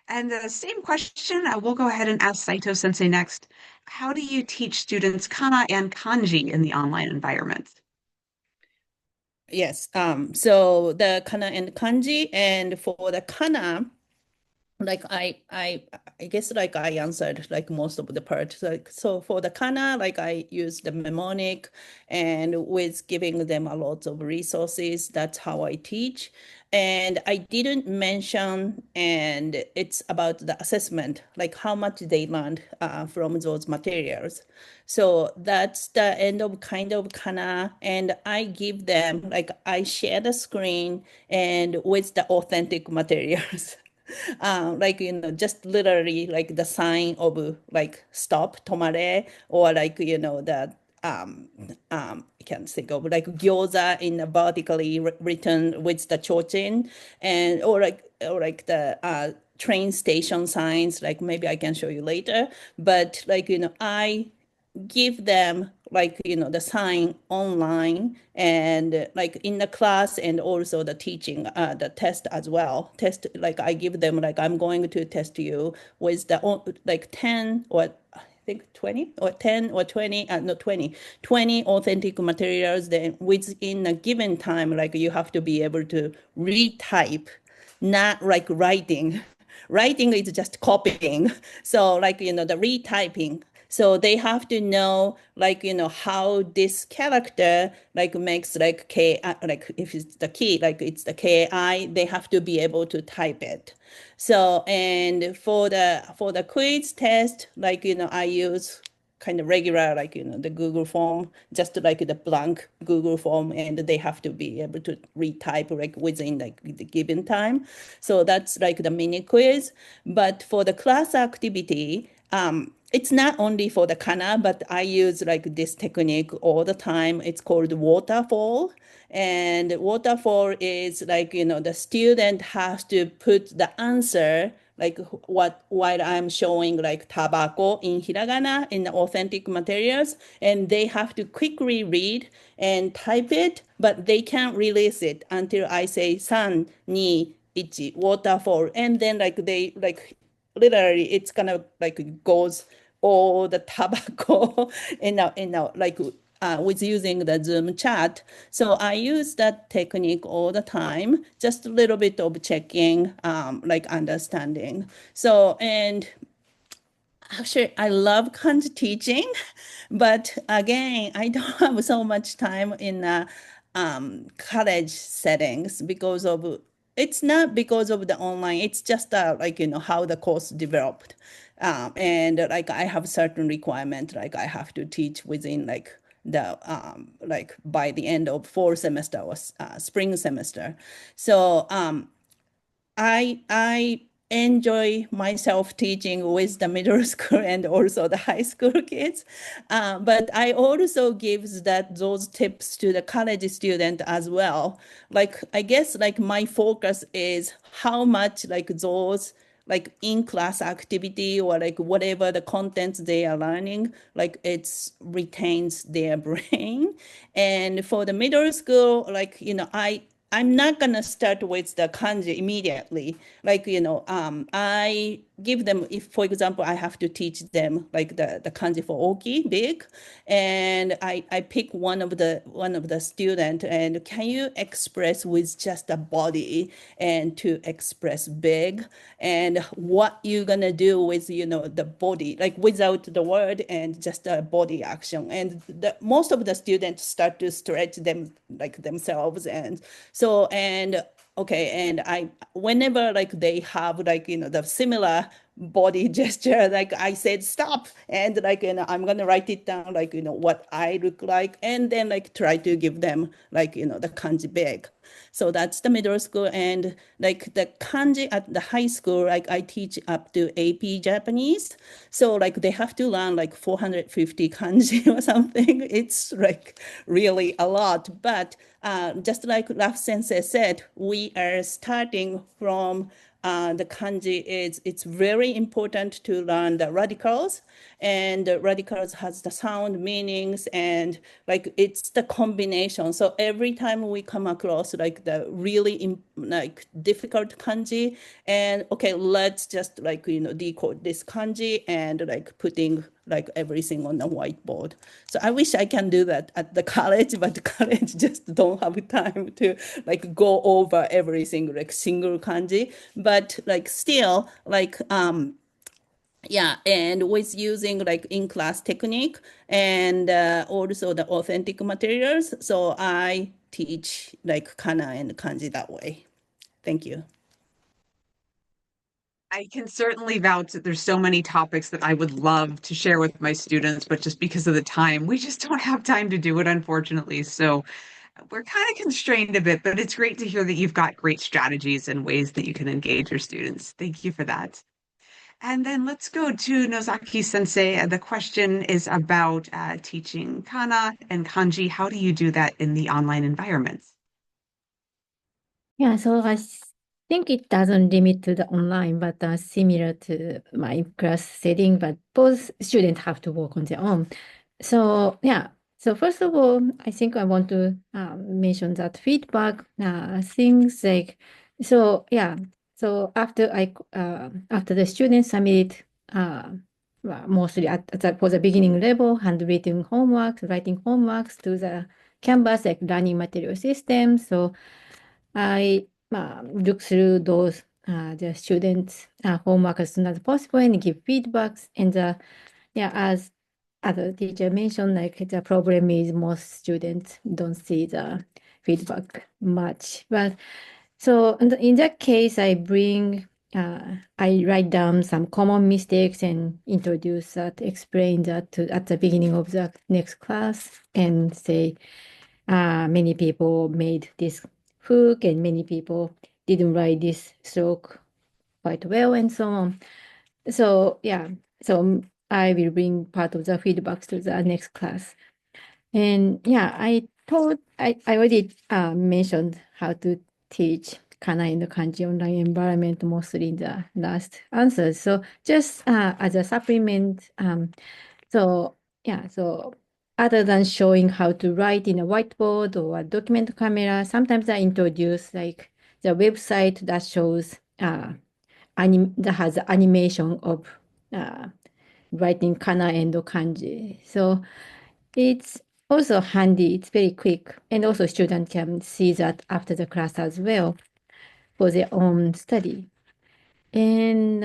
[SPEAKER 1] And the same question, we'll go ahead and ask Saito Sensei next. How do you teach students kana and kanji in the online environment?
[SPEAKER 2] Yes. So the kana and kanji, and for the kana, like I guess like I answered like most of the part. Like so for the kana, like I use the mnemonic and with giving them a lot of resources. That's how I teach. And I didn't mention, and it's about the assessment, like how much they learned from those materials. So that's the end of kind of kana. And I give them, like I share the screen and with the authentic materials. Like, just literally like the sign of like stop, tomare, or like, the I can't think of like gyoza in a vertically written with the chochin, and or like the train station signs. Like maybe I can show you later, but like I give them like the sign online and like in the class, and also the teaching the test as well. Test, like I give them like I'm going to test you with the like 10 or I think 20 or 10 or 20 no 20 authentic materials. Then within a given time, like you have to be able to retype, not like writing. Writing is just copying. So like the retyping, so they have to know, like, how this character like makes like K, like if it's the key, like it's the KI, they have to be able to type it. So, and for the quiz test, like, I use kind of regular, like, the Google form, just like the blank Google form, and they have to be able to retype like within like the given time. So that's like the mini quiz. But for the class activity, it's not only for the kana, but I use like this technique all the time. It's called waterfall. And waterfall is like, the student has to put the answer, like what I'm showing, like tobacco in hiragana in the authentic materials, and they have to quickly read and type it, but they can't release it until I say san, ni, ichi, waterfall. And then like they like literally it's kind of like goes all the tobacco in a like with using the Zoom chat. So I use that technique all the time, just a little bit of checking, like understanding. So, and actually, I love kanji teaching, but again, I don't have so much time in college settings because of it's not because of the online. It's just like how the course developed, and like I have certain requirement. Like I have to teach within like the like by the end of fall semester or spring semester. So I enjoy myself teaching with the middle school and also the high school kids, but I also gives those tips to the college student as well. Like I guess like my focus is how much like those like in-class activity or like whatever the contents they are learning, like it's retains their brain. And for the middle school, like I'm not gonna start with the kanji immediately. Like, I give them, if for example, I have to teach them like the kanji for oki, big, and I pick one of the student and can you express with just a body and to express big, and what you gonna do with the body, like without the word and just a body action. And most of the students start to stretch them like themselves. And so, and okay, and whenever like they have like the similar body gesture, like I said stop, and like I'm gonna write it down, like what I look like, and then like try to give them like the kanji big. So that's the middle school. And like the kanji at the high school, like I teach up to AP Japanese, so like they have to learn like 450 kanji or something. It's like really a lot, but just like Luft Sensei said, we are starting from the kanji. It's very important to learn the radicals, and the radicals has the sound meanings, and like it's the combination. So every time we come across like the really like difficult kanji, and okay, let's just like decode this kanji and like putting like everything on the whiteboard. So I wish I can do that at the college, but the college just don't have time to like go over everything like single kanji. But like still like yeah, and with using like in-class technique and also the authentic materials. So I teach like kana and kanji that way. Thank you.
[SPEAKER 1] I can certainly vouch that there's so many topics that I would love to share with my students, but just because of the time, we just don't have time to do it, unfortunately. So we're kind of constrained a bit, but it's great to hear that you've got great strategies and ways that you can engage your students. Thank you for that. And then let's go to Nozaki Sensei. The question is about teaching kana and kanji. How do you do that in the online environments?
[SPEAKER 3] Yeah, so I think it doesn't limit to the online, but similar to my class setting, but both students have to work on their own. So yeah, so first of all, I think I want to mention that feedback things like, so yeah, so after after the students submit well, mostly for the beginning level, handwritten homework, writing homeworks to the Canvas like learning material system. So I look through those the students' homework as soon as possible and give feedbacks. And yeah, as other teacher mentioned, like the problem is most students don't see the feedback much. But so in that case, I write down some common mistakes and introduce that, explain that at the beginning of the next class and say, many people made this hook and many people didn't write this stroke quite well and so on. So yeah, so I will bring part of the feedback to the next class. And yeah, I already mentioned how to teach kana in the kanji online environment mostly in the last answers. So just as a supplement, so yeah, so other than showing how to write in a whiteboard or a document camera, sometimes I introduce like the website that shows that has animation of writing kana and kanji. So it's also handy, it's very quick, and also students can see that after the class as well for their own study. And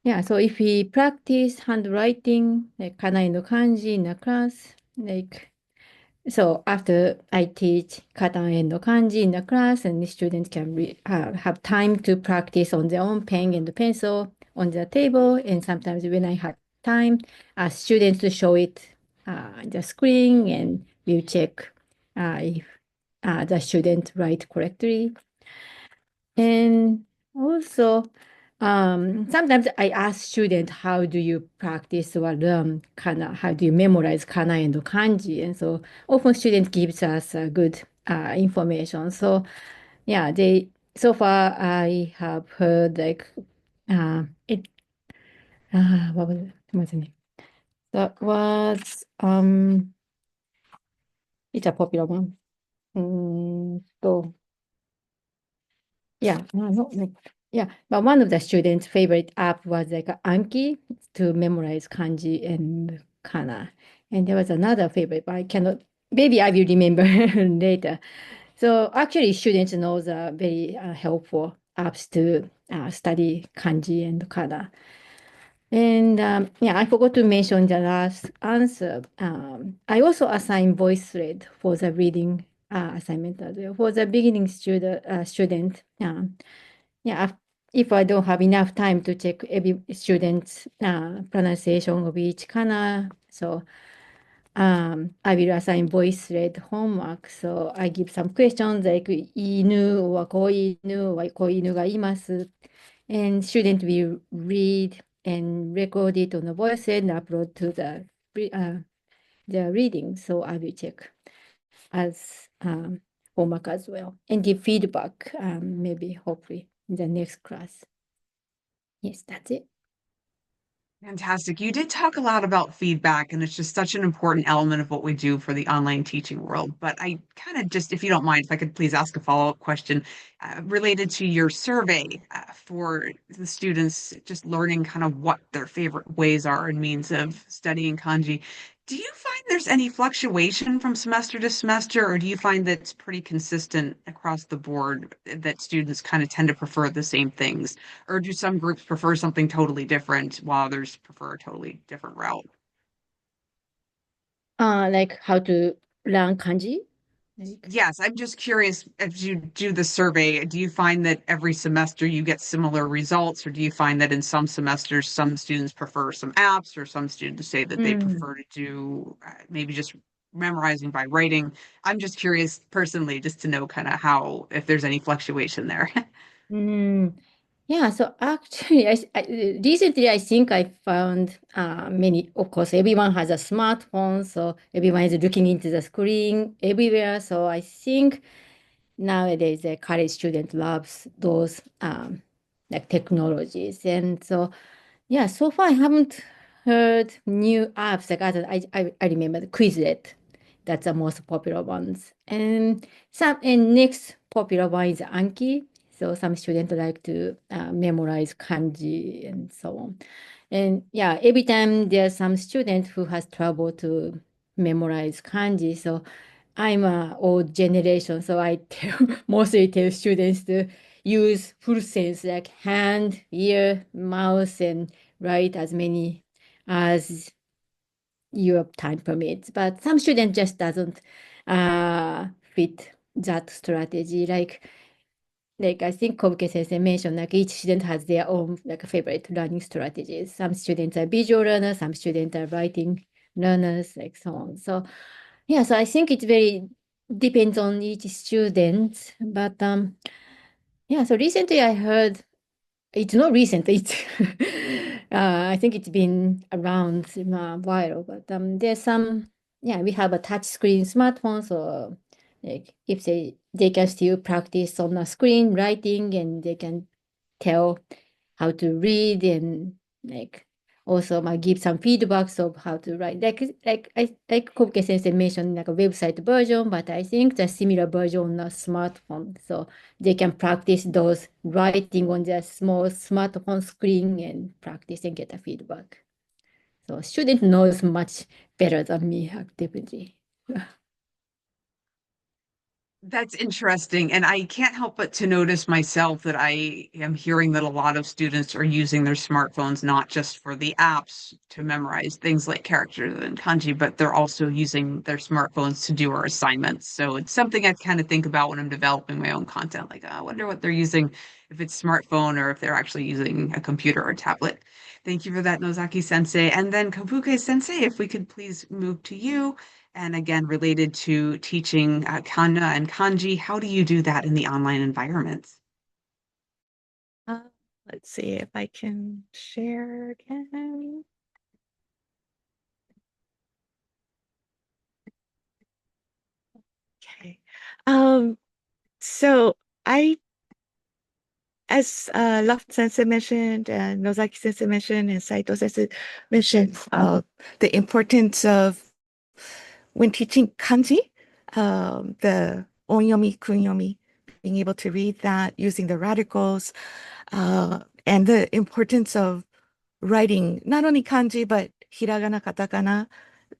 [SPEAKER 3] yeah, so if we practice handwriting, like kana and kanji in a class, like, so after I teach kata and kanji in the class, and the students can have time to practice on their own pen and pencil on the table. And sometimes when I have time, students to show it the screen, and we'll check if the student write correctly. And also, sometimes I ask students, how do you practice or learn kana? How do you memorize kana and kanji? And so often students gives us good information. So yeah, so far I have heard like it what was the name? That was it's a popular one. So yeah, no, not like, yeah, but one of the students' favorite app was like Anki to memorize kanji and kana. And there was another favorite, but I cannot, maybe I will remember later. So actually, students know the very helpful apps to study kanji and kana. And yeah, I forgot to mention the last answer. I also assign voice thread for the reading assignment as well. For the beginning student, yeah, if I don't have enough time to check every student's pronunciation of each kana, so I will assign voice thread homework. So I give some questions like 犬 or 子犬 or 子犬がいます. And student will read and record it on the voice thread and upload to the reading. So I will check as homework as well and give feedback, maybe hopefully in the next class. Yes, that's it.
[SPEAKER 1] Fantastic. You did talk a lot about feedback, and it's just such an important element of what we do for the online teaching world. But I kind of just, if you don't mind, if I could please ask a follow-up question related to your survey for the students, just learning kind of what their favorite ways are and means of studying kanji. Do you find there's any fluctuation from semester to semester, or do you find that it's pretty consistent across the board that students kind of tend to prefer the same things? Or do some groups prefer something totally different while others prefer a totally different route?
[SPEAKER 3] Like how to learn kanji? Like,
[SPEAKER 1] Yes, I'm just curious, as you do the survey, do you find that every semester you get similar results, or do you find that in some semesters some students prefer some apps, or some students say that they prefer to do maybe just memorizing by writing? I'm just curious personally, just to know kind of how, if there's any fluctuation there.
[SPEAKER 3] mm, yeah, so actually, recently I think I found many, of course, everyone has a smartphone, so everyone is looking into the screen everywhere. So I think nowadays the college student loves those like technologies. And so, yeah, so far I haven't heard new apps like other, I remember the Quizlet. That's the most popular ones. And next popular one is Anki. So some students like to memorize kanji and so on. And yeah, every time there's some student who has trouble to memorize kanji. So I'm a old generation, so I tell mostly tell students to use full sense like hand, ear, mouth, and write as many as your time permits. But some student just doesn't fit that strategy. Like I think Kobuke sensei mentioned, like each student has their own like favorite learning strategies. Some students are visual learners, some students are writing learners, like so on. So yeah, so I think it very depends on each student. But yeah, so recently I heard it's not recent. It's I think it's been around a while, but there's some yeah, we have a touch screen smartphone, so like if they can still practice on a screen writing and they can tell how to read and like also might give some feedbacks of how to write. Like Kobuke sensei mentioned like a website version, but I think the similar version on a smartphone. So they can practice those writing on their small smartphone screen and practice and get a feedback. So student knows much better than me actively.
[SPEAKER 1] That's interesting. And I can't help but to notice myself that I am hearing that a lot of students are using their smartphones not just for the apps to memorize things like characters and kanji, but they're also using their smartphones to do our assignments. So it's something I kind of think about when I'm developing my own content. Like, oh, I wonder what they're using, if it's smartphone or if they're actually using a computer or tablet. Thank you for that, Nozaki sensei. And then Kobuke sensei, if we could please move to you. And again, related to teaching kana and kanji, how do you do that in the online environment?
[SPEAKER 4] Uh, let's see if I can share again. Okay. So I, as Luft sensei mentioned, and Nozaki sensei mentioned, and Saito sensei mentioned, the importance of when teaching kanji, the onyomi, kunyomi, being able to read that using the radicals, and the importance of writing not only kanji but hiragana, katakana,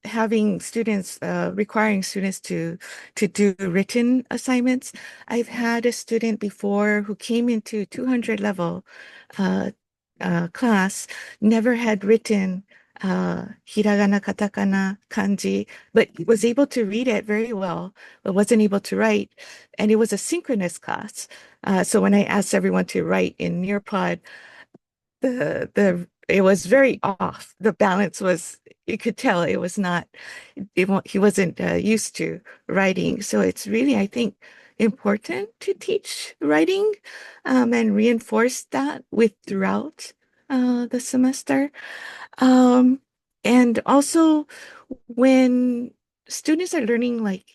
[SPEAKER 4] having students, requiring students to do written assignments. I've had a student before who came into 200 level class, never had written hiragana, katakana, kanji, but was able to read it very well, but wasn't able to write. And it was a synchronous class. So when I asked everyone to write in Nearpod, it was very off. The balance was, you could tell it was not, he wasn't used to writing. So it's really, I think, important to teach writing and reinforce that with throughout the semester. And also when students are learning like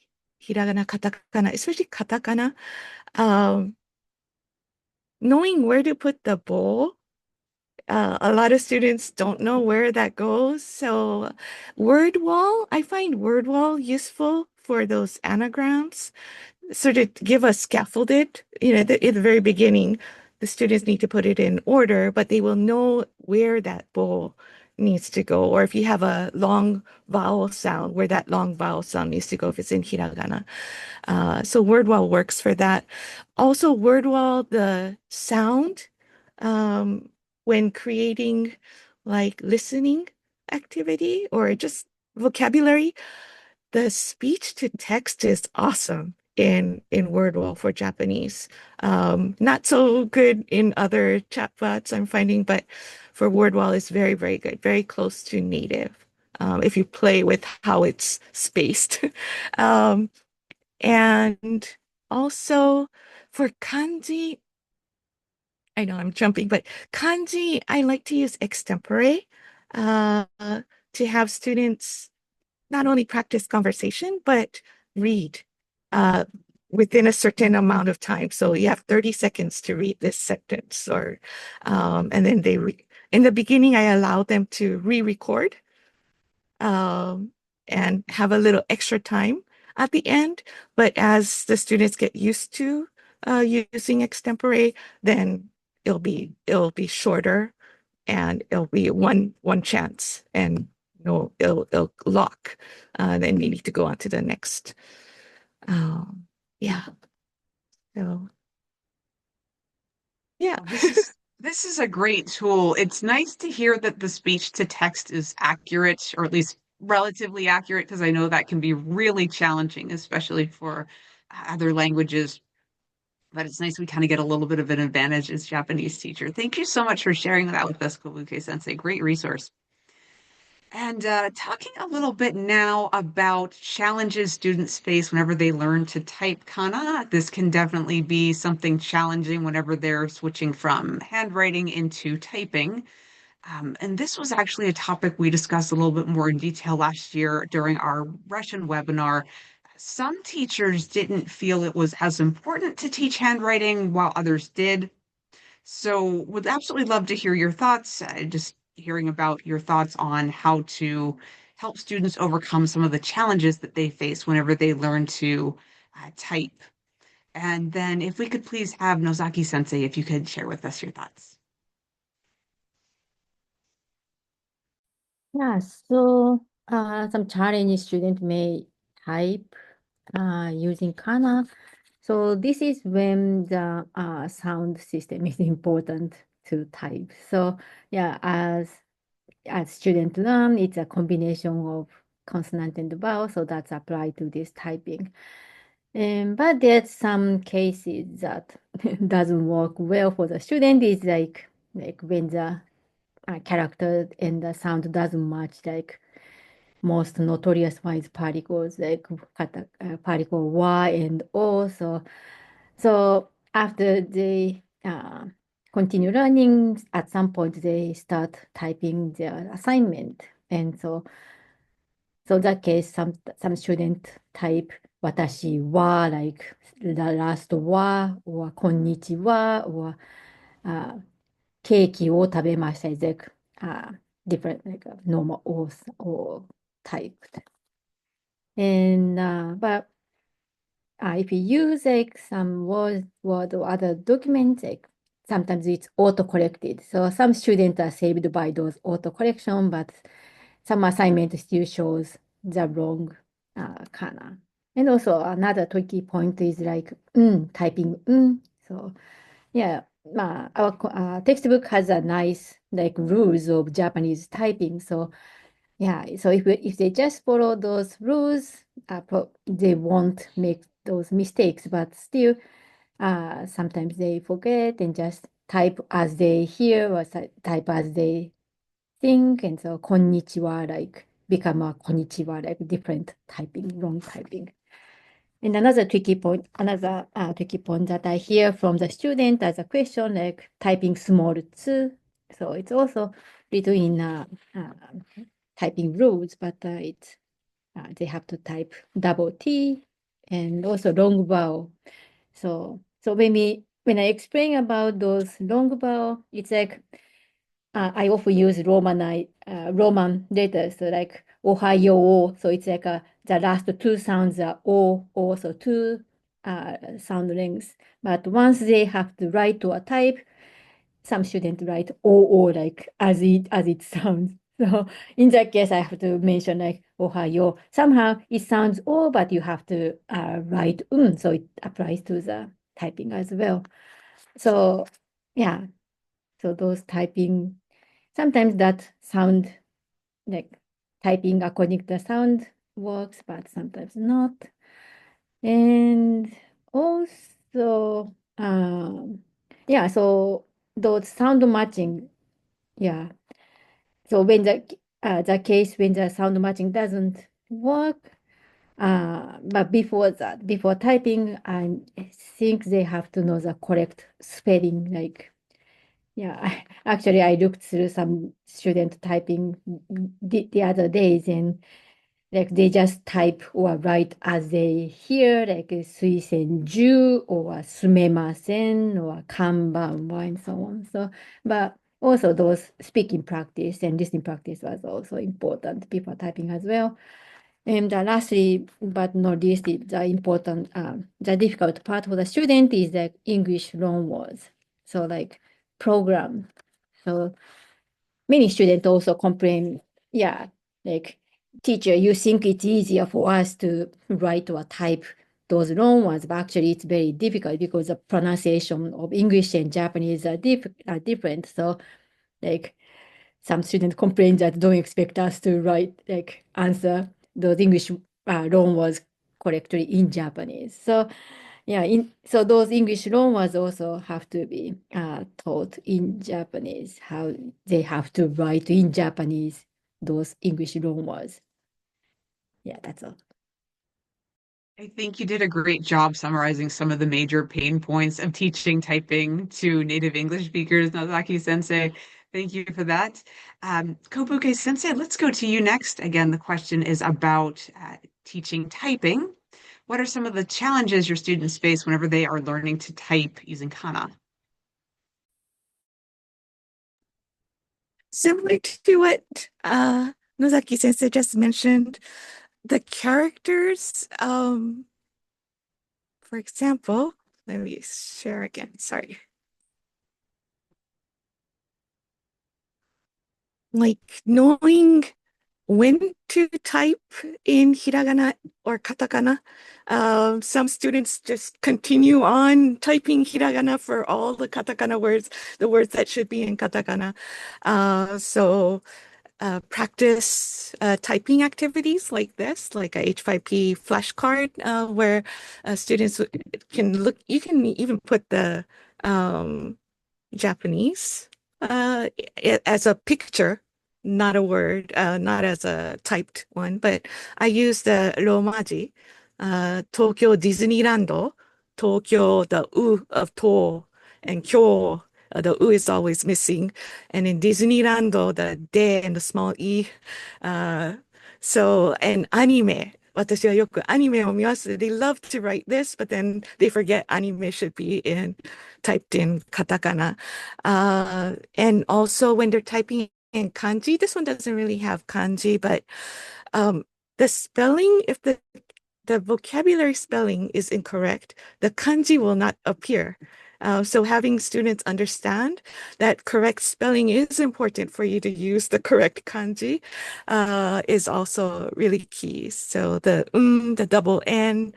[SPEAKER 4] hiragana, katakana, especially katakana, knowing where to put the bowl A lot of students don't know where that goes. So word wall, I find word wall useful for those anagrams. Sort of give us scaffolded, at the very beginning, the students need to put it in order, but they will know where that bowl needs to go. Or if you have a long vowel sound, where that long vowel sound needs to go if it's in hiragana. So word wall works for that. Also, word wall, the sound, when creating like listening activity or just vocabulary, the speech to text is awesome in WordWall for Japanese. Not so good in other chatbots I'm finding, but for WordWall it's very, very good, very close to native. If you play with how it's spaced. And also for kanji, I know I'm jumping, but kanji, I like to use extempore uh, to have students not only practice conversation, but read uh, within a certain amount of time. So you have 30 seconds to read this sentence, and then in the beginning, I allow them to re-record and have a little extra time at the end. But as the students get used to using extempore, then it'll be shorter and it'll be one chance and no, it'll lock. Then we need to go on to the next. Yeah. So yeah.
[SPEAKER 1] This is a great tool. It's nice to hear that the speech to text is accurate, or at least relatively accurate, because I know that can be really challenging, especially for other languages. But it's nice we kind of get a little bit of an advantage as Japanese teacher. Thank you so much for sharing that with us, Kobuke Sensei. Great resource. And talking a little bit now about challenges students face whenever they learn to type kana. This can definitely be something challenging whenever they're switching from handwriting into typing. And this was actually a topic we discussed a little bit more in detail last year during our Russian webinar. Some teachers didn't feel it was as important to teach handwriting, while others did. So would absolutely love to hear your thoughts, just hearing about your thoughts on how to help students overcome some of the challenges that they face whenever they learn to type. And then if we could please have Nozaki Sensei, if you could share with us your thoughts.
[SPEAKER 3] Yeah, so some challenge student may type using kana. So this is when the sound system is important to type. So yeah, as students learn, it's a combination of consonant and vowel, so that's applied to this typing. But there's some cases that doesn't work well for the student. Is like when the character and the sound doesn't match, like most notorious one is particles, like particle Y and O. So after they continue learning, at some point they start typing their assignment. And so that case, some student type watashi wa, like the last wa, or konnichiwa, or uh, keiki wo tabemashita, is like different, like normal or typed. And but if you use like some word or other documents, like sometimes it's auto-corrected. So some students are saved by those auto-correction, but some assignment still shows the wrong kana. And also another tricky point is like typing. So yeah, our textbook has a nice like rules of Japanese typing. So yeah, so if they just follow those rules, they won't make those mistakes. But still, sometimes they forget and just type as they hear or type as they think, and so konnichiwa like become a konnichiwa like different typing, wrong typing. And another tricky point that I hear from the student as a question, like typing small tsu. So it's also written in typing rules, but they have to type double T and also long vowel. So when I explain about those long vowel, it's like I often use Roman letters, so like Ohayo. So it's like the last two sounds are O, so two sound lengths. But once they have to write or type, some students write O like as it sounds. So in that case, I have to mention like Ohayo. Somehow it sounds O, but you have to write so it applies to the typing as well. So yeah, so those typing. Sometimes that sound, like typing according to the sound works, but sometimes not. And also, yeah, so those sound matching, yeah. So when the case when the sound matching doesn't work, but before that, before typing, I think they have to know the correct spelling, like yeah, actually, I looked through some student typing the other days, and like they just type or write as they hear, like suisenju or sumemasen or kanban wa and so on. So, but also those speaking practice and listening practice was also important before typing as well. And lastly, but not least, the important, the difficult part for the student is the English loan words. So like program. So many students also complain, yeah, like teacher, you think it's easier for us to write or type those long ones, but actually it's very difficult because the pronunciation of English and Japanese are different. So like some students complain that don't expect us to write, like answer those English loan words correctly in Japanese. So yeah, so those English loan words also have to be taught in Japanese, how they have to write in Japanese those English loan words. Yeah, that's all.
[SPEAKER 1] I think you did a great job summarizing some of the major pain points of teaching typing to native English speakers, Nozaki Sensei. Thank you for that. Kobuke Sensei, let's go to you next. Again, the question is about teaching typing. What are some of the challenges your students face whenever they are learning to type using kana?
[SPEAKER 4] Similar to what Nozaki Sensei just mentioned, the characters, for example, let me share again, sorry. Like knowing when to type in hiragana or katakana. Some students just continue on typing hiragana for all the katakana words, the words that should be in katakana. So practice typing activities like this, like a H5P flashcard, where students can look, you can even put the Japanese as a picture, not a word, not as a typed one, but I use the Romaji, Tokyo Disneyland, Tokyo, the U of to, and Kyo, the U is always missing. And in Disneyland, the de and the small e. So, and anime. 私はよくアニメを見ます。They love to write this, but then they forget anime should be typed in katakana. And also when they're typing in kanji, this one doesn't really have kanji, but the spelling, if the vocabulary spelling is incorrect, the kanji will not appear. So having students understand that correct spelling is important for you to use the correct kanji is also really key. So the double N,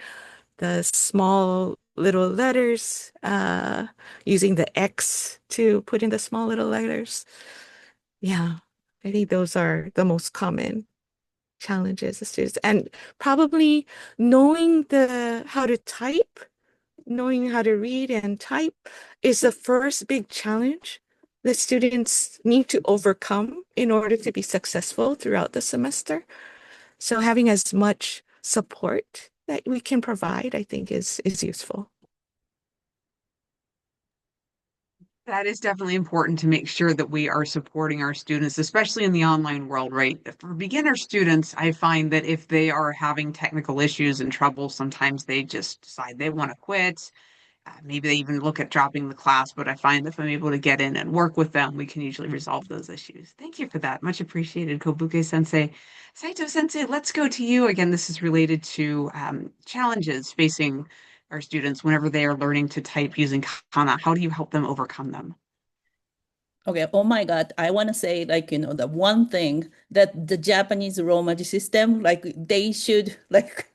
[SPEAKER 4] the small little letters, using the X to put in the small little letters. Yeah, I think those are the most common challenges the students, and probably knowing how to type, knowing how to read and type is the first big challenge that students need to overcome in order to be successful throughout the semester. So having as much support that we can provide, I think is useful.
[SPEAKER 1] That is definitely important to make sure that we are supporting our students, especially in the online world, right? For beginner students, I find that if they are having technical issues and trouble, sometimes they just decide they want to quit. maybe they even look at dropping the class, but I find if I'm able to get in and work with them, we can usually resolve those issues. Thank you for that. Much appreciated, Kobuke Sensei. Saito Sensei, let's go to you. Again, this is related to challenges facing our students whenever they are learning to type using kana. How do you help them overcome them?
[SPEAKER 2] Okay, oh my God, I want to say, like, the one thing that the Japanese Romaji system, like, they should, like,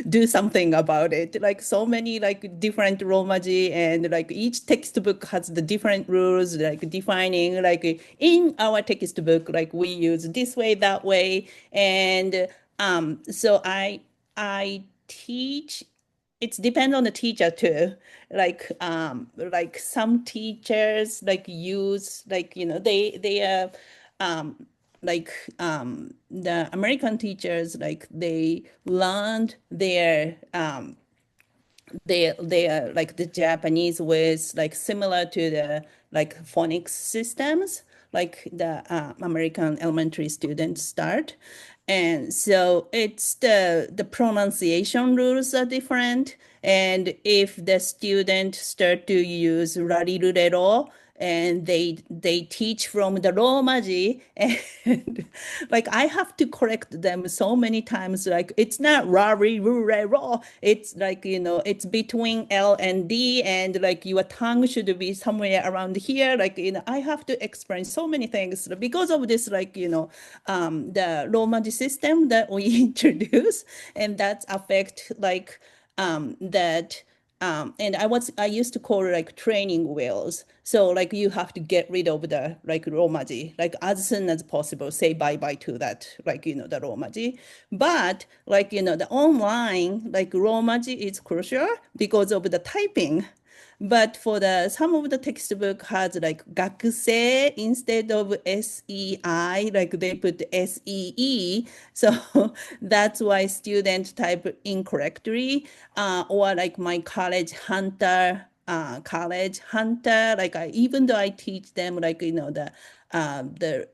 [SPEAKER 2] do something about it. Like, so many, like, different Romaji, and, like, each textbook has the different rules, like, defining, like, in our textbook, like, we use this way, that way. And so I teach, it's depend on the teacher too. Like some teachers like use like they are like the American teachers like they learned they are like the Japanese with like similar to the like phonics systems like the American elementary students start. And so it's the pronunciation rules are different. And if the student start to use rarirurero, and they teach from the Romaji, and like I have to correct them so many times. Like it's not rarirurero. It's like it's between L and D, and like your tongue should be somewhere around here. Like I have to explain so many things because of this. Like the Romaji system that we introduce, and that affect like that. And I used to call it like training wheels. So like you have to get rid of the like Romaji, like as soon as possible, say bye-bye to that, like the Romaji. But like the online, like Romaji is crucial because of the typing. But for the some of the textbook has like gakusei instead of SEI, like they put SEE. So that's why students type incorrectly. Or like my college hunter, like even though I teach them like the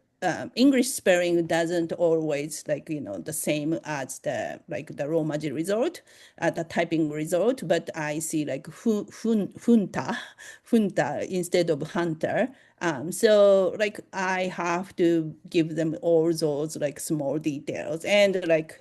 [SPEAKER 2] English spelling doesn't always like the same as the like the Romaji result, the typing result, but I see like funta instead of hunter. So like I have to give them all those like small details, and like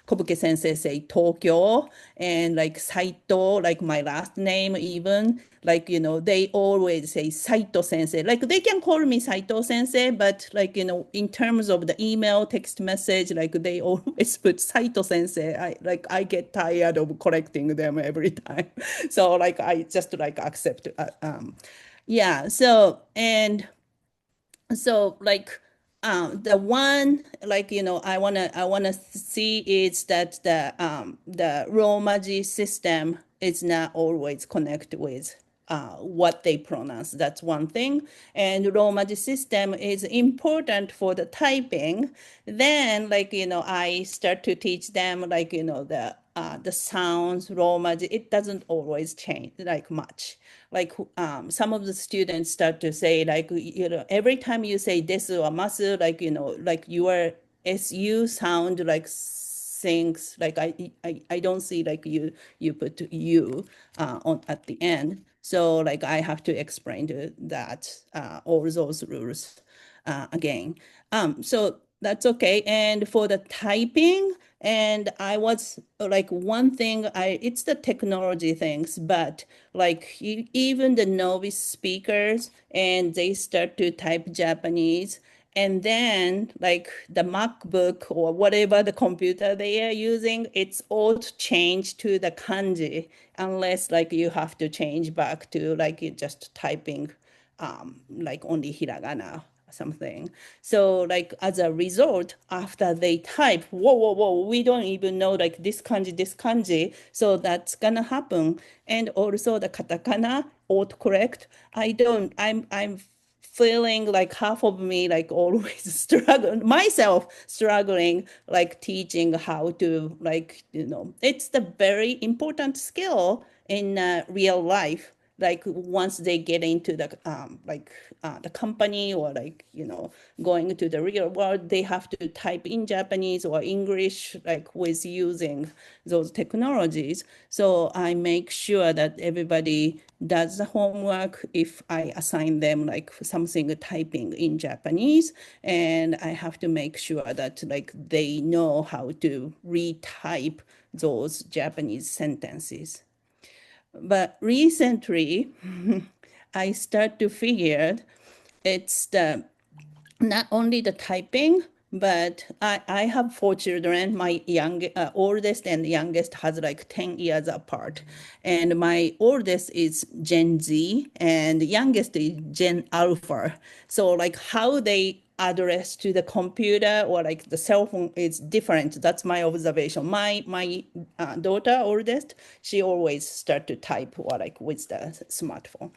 [SPEAKER 2] Kobuke Sensei say Tokyo, and like Saito, like my last name even, like they always say Saito Sensei. Like they can call me Saito Sensei, but like in terms of the email, text message, like they always put Saito Sensei. I get tired of correcting them every time. So like I just like accept yeah. So like the one like I wanna see is that the Romaji system is not always connected with what they pronounce. That's one thing. And Romaji system is important for the typing. Then like I start to teach them like the sounds Romaji. It doesn't always change like much. Like some of the students start to say like every time you say desu or masu, like like your SU sound like things like I don't see like you put you on at the end. So like I have to explain that all those rules again. So that's okay. And for the typing, and I was like one thing, it's the technology things, but like even the novice speakers, and they start to type Japanese, and then like the MacBook or whatever the computer they are using, it's all changed to the kanji, unless like you have to change back to like just typing like only hiragana or something. So like as a result, after they type, whoa, we don't even know like this kanji. So that's gonna happen. And also the katakana autocorrect. I'm feeling like half of me like always struggling like teaching how to like it's the very important skill in real life. like once they get into the the company or like, going to the real world, they have to type in Japanese or English, like with using those technologies. So I make sure that everybody does the homework if I assign them like something typing in Japanese, and I have to make sure that like they know how to retype those Japanese sentences. But recently, I start to figure it's not only the typing, but I have 4 children. My oldest and youngest has like 10 years apart. And my oldest is Gen Z and youngest is Gen Alpha. So like how they address to the computer or like the cell phone is different. That's my observation. My daughter, oldest, she always start to type or like with the smartphone.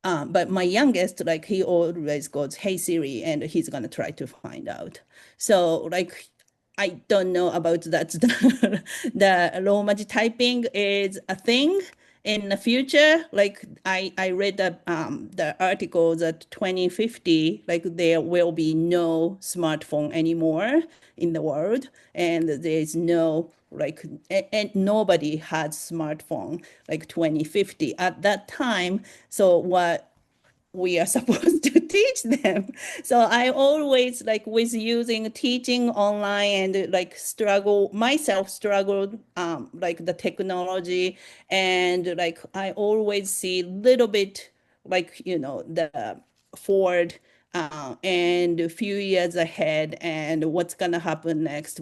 [SPEAKER 2] But my youngest, like he always goes, "Hey Siri," and he's gonna try to find out. So like, I don't know about that. The Romaji typing is a thing in the future. Like I read the article that 2050, like there will be no smartphone anymore in the world, and there is no like, and nobody had smartphone like 2050 at that time. So what we are supposed to teach them. So I always like with using teaching online and like struggled like the technology, and like I always see little bit like the forward and a few years ahead and what's gonna happen next,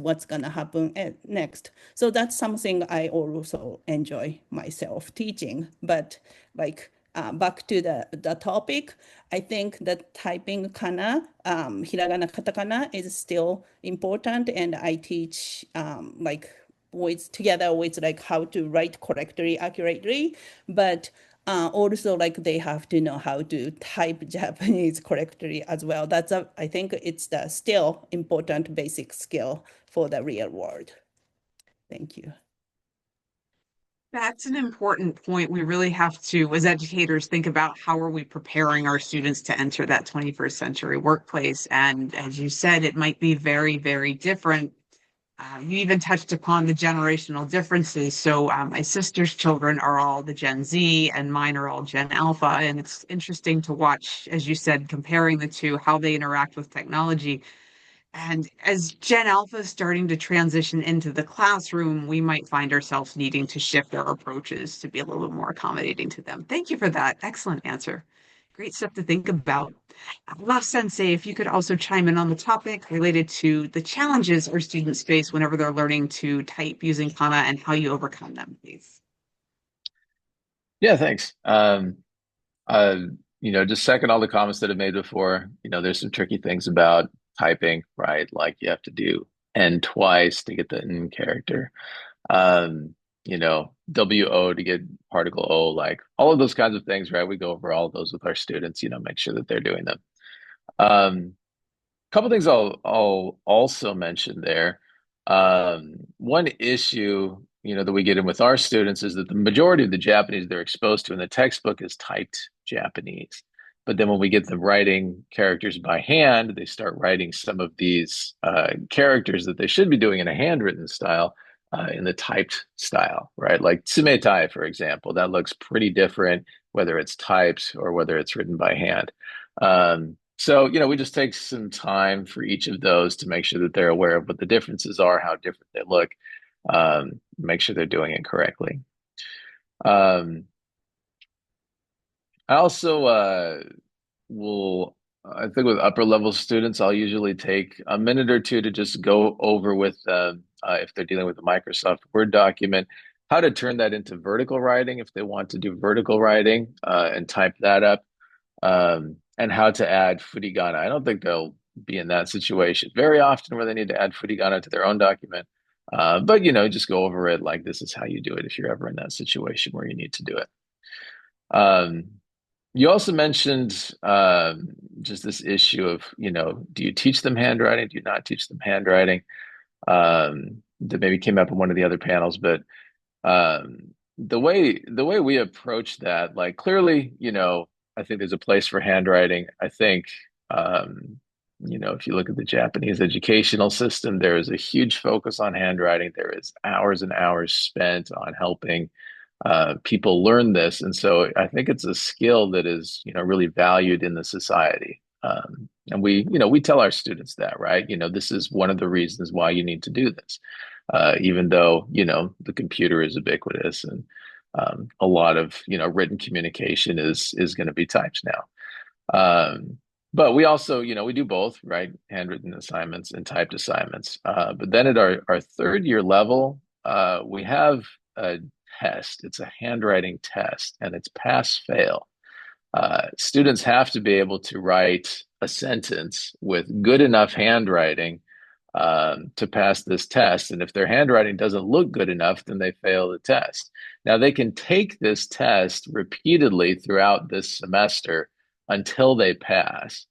[SPEAKER 2] next. So that's something I also enjoy myself teaching. But like back to the topic, I think that typing kana, hiragana, katakana is still important, and I teach like together with like how to write correctly, accurately, but also like they have to know how to type Japanese correctly as well. I think it's the still important basic skill for the real world. Thank you.
[SPEAKER 1] That's an important point. We really have to, as educators, think about how are we preparing our students to enter that 21st century workplace. And as you said, it might be very, very different. You even touched upon the generational differences. So my sister's children are all the Gen Z and mine are all Gen Alpha. And it's interesting to watch, as you said, comparing the two, how they interact with technology. And as Gen Alpha is starting to transition into the classroom, we might find ourselves needing to shift our approaches to be a little bit more accommodating to them. Thank you for that. Excellent answer. Great stuff to think about. Love Sensei, if you could also chime in on the topic related to the challenges our students face whenever they're learning to type using kana and how you overcome them, please.
[SPEAKER 5] Yeah, thanks. Just second all the comments that I made before. There's some tricky things about typing, right? Like you have to do N twice to get the N character. WO to get particle O, like all of those kinds of things, right? We go over all of those with our students, make sure that they're doing them. Couple things I'll also mention there. One issue, that we get in with our students is that the majority of the Japanese they're exposed to in the textbook is typed Japanese. But then when we get them writing characters by hand, they start writing some of these characters that they should be doing in a handwritten style in the typed style, right? Like tsumetai, for example, that looks pretty different, whether it's typed or whether it's written by hand. So, we just take some time for each of those to make sure that they're aware of what the differences are, how different they look, make sure they're doing it correctly. I also I think with upper level students, I'll usually take a minute or two to just go over with them, if they're dealing with a Microsoft Word document, how to turn that into vertical writing if they want to do vertical writing and type that up. And how to add furigana. I don't think they'll be in that situation very often where they need to add furigana to their own document. But just go over it like this is how you do it if you're ever in that situation where you need to do it. You also mentioned just this issue of, do you teach them handwriting? Do you not teach them handwriting? That maybe came up in one of the other panels, but the way we approach that, like clearly, I think there's a place for handwriting. I think, if you look at the Japanese educational system, there is a huge focus on handwriting. There is hours and hours spent on helping people learn this, and so I think it's a skill that is, really valued in the society. And we tell our students that, right? This is one of the reasons why you need to do this, even though, the computer is ubiquitous and a lot of, written communication is going to be typed now. But we also, we do both, right? Handwritten assignments and typed assignments. But then at our third year level, we have a test. It's a handwriting test, and it's pass fail. Students have to be able to write a sentence with good enough handwriting to pass this test. And if their handwriting doesn't look good enough, then they fail the test. Now, they can take this test repeatedly throughout this semester until they pass.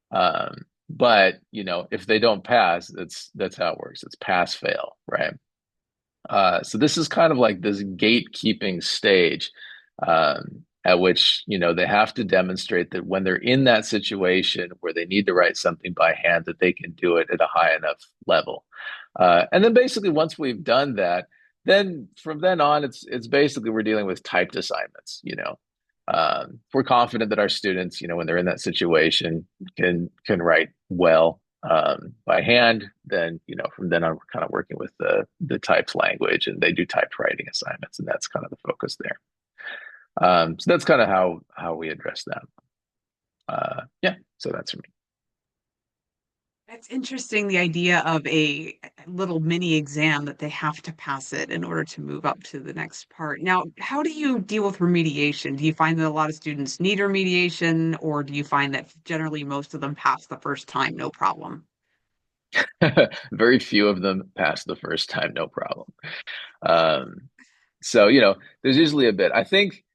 [SPEAKER 5] But, if they don't pass, that's how it works. It's pass fail, right? So this is kind of like this gatekeeping stage at which, they have to demonstrate that when they're in that situation where they need to write something by hand, that they can do it at a high enough level. And then basically once we've done that, then from then on, it's basically we're dealing with typed assignments. We're confident that our students, when they're in that situation, can write well by hand. Then, from then on, we're kind of working with the typed language, and they do typed writing assignments, and that's kind of the focus there. So that's kind of how we address that. Yeah, so that's for me.
[SPEAKER 1] That's interesting, the idea of a little mini exam that they have to pass it in order to move up to the next part. Now, how do you deal with remediation? Do you find that a lot of students need remediation, or do you find that generally most of them pass the first time, no problem?
[SPEAKER 5] Very few of them pass the first time, no problem. So, there's usually a bit. I think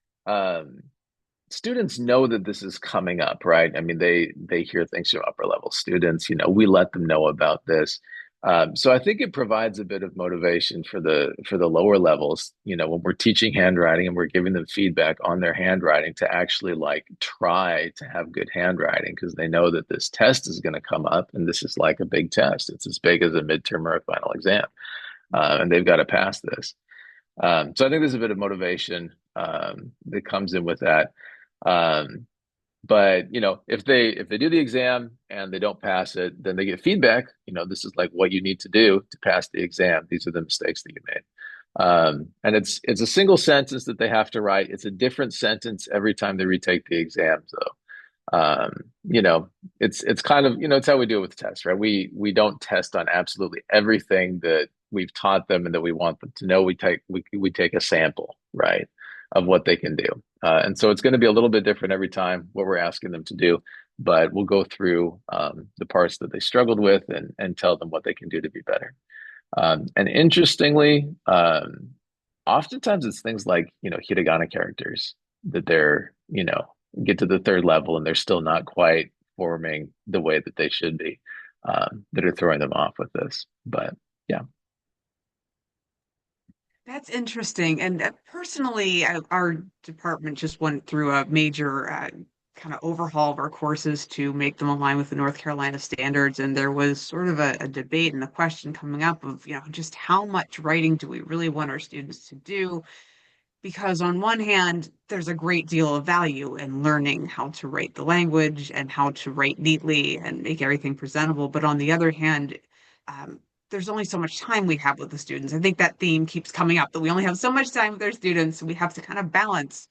[SPEAKER 5] students know that this is coming up, right? I mean, they hear things from upper level students, we let them know about this. So I think it provides a bit of motivation for the lower levels, when we're teaching handwriting and we're giving them feedback on their handwriting, to actually like try to have good handwriting, because they know that this test is going to come up, and this is like a big test. It's as big as a midterm or a final exam, and they've got to pass this. So I think there's a bit of motivation that comes in with that. But if they do the exam and they don't pass it, then they get feedback. This is like what you need to do to pass the exam. These are the mistakes that you made. And it's a single sentence that they have to write. It's a different sentence every time they retake the exam. So, it's kind of, it's how we do it with the test, right? We don't test on absolutely everything that we've taught them and that we want them to know. We take a sample, right, of what they can do. And so it's going to be a little bit different every time what we're asking them to do, but we'll go through the parts that they struggled with and tell them what they can do to be better. And interestingly, oftentimes it's things like, hiragana characters that they're, get to the third level and they're still not quite forming the way that they should be, that are throwing them off with this. But yeah.
[SPEAKER 1] That's interesting. And personally, our department just went through a major kind of overhaul of our courses to make them align with the North Carolina standards. And there was sort of a debate and a question coming up of, just how much writing do we really want our students to do? Because on one hand, there's a great deal of value in learning how to write the language and how to write neatly and make everything presentable. But on the other hand, there's only so much time we have with the students. I think that theme keeps coming up, that we only have so much time with our students. So we have to kind of balance.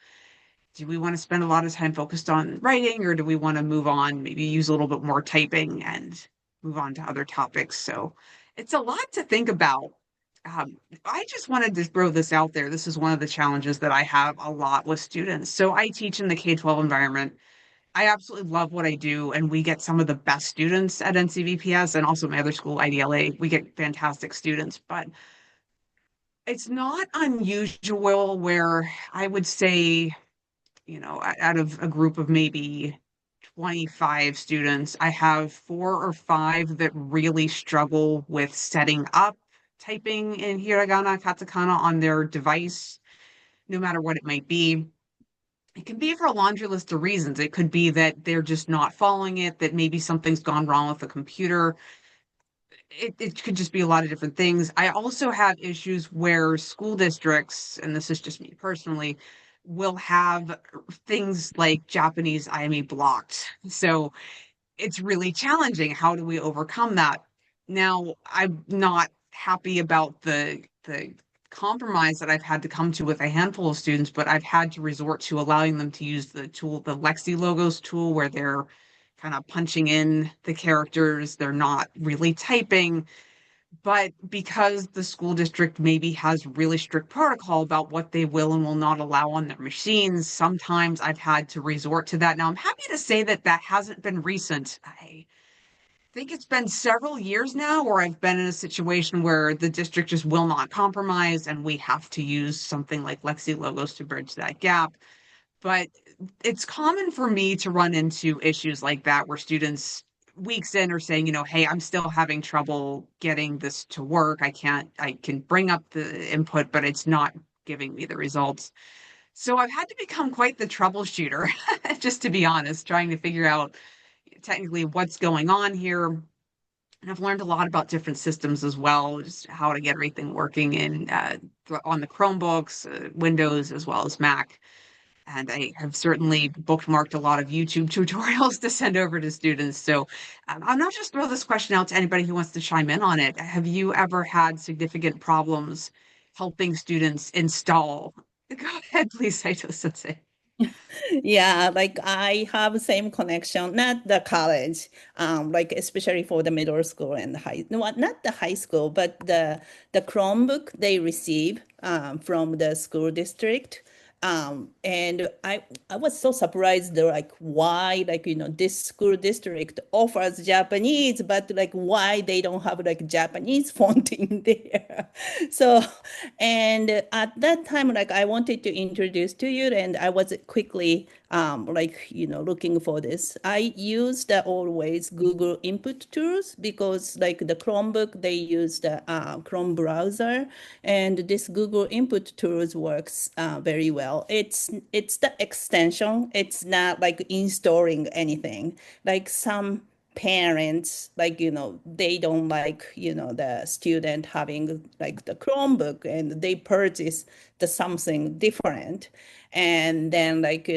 [SPEAKER 1] Do we want to spend a lot of time focused on writing, or do we want to move on, maybe use a little bit more typing and move on to other topics? So it's a lot to think about. I just wanted to throw this out there. This is one of the challenges that I have a lot with students. So I teach in the K-12 environment. I absolutely love what I do, and we get some of the best students at NCVPS, and also my other school, IDLA. We get fantastic students, but it's not unusual where I would say, out of a group of maybe 25 students, I have 4 or 5 that really struggle with setting up typing in hiragana, katakana on their device. no matter what it might be. It can be for a laundry list of reasons. It could be that they're just not following it, that maybe something's gone wrong with the computer. It could just be a lot of different things. I also have issues where school districts, and this is just me personally, will have things like Japanese IME blocked. So it's really challenging. How do we overcome that? Now, I'm not happy about the compromise that I've had to come to with a handful of students, but I've had to resort to allowing them to use the tool, the Lexi Logos tool, where they're kind of punching in the characters. They're not really typing. But because the school district maybe has really strict protocol about what they will and will not allow on their machines, sometimes I've had to resort to that. Now, I'm happy to say that that hasn't been recent. I think it's been several years now where I've been in a situation where the district just will not compromise and we have to use something like Lexi Logos to bridge that gap. But it's common for me to run into issues like that where students weeks in are saying, hey, I'm still having trouble getting this to work. I can bring up the input, but it's not giving me the results. So I've had to become quite the troubleshooter, just to be honest, trying to figure out technically what's going on here. And I've learned a lot about different systems as well, just how to get everything working on the Chromebooks, Windows, as well as Mac. And I have certainly bookmarked a lot of YouTube tutorials to send over to students. So I'll not just throw this question out to anybody who wants to chime in on it. Have you ever had significant problems helping students install? Go ahead, please, Saito Sensei.
[SPEAKER 2] Yeah, like I have same connection, not the college, like especially for the middle school and not the high school, but the Chromebook they receive from the school district. And I was so surprised, like why, like, this school district offers Japanese, but like why they don't have like Japanese font in there. So, and at that time, like I wanted to introduce to you, and I was quickly like, looking for this. I used always Google input tools because like the Chromebook, they use the Chrome browser, and this Google input tools works very well. It's the extension. It's not like installing anything. Like some parents, like, they don't like, the student having like the Chromebook and they purchase the something different. And then like,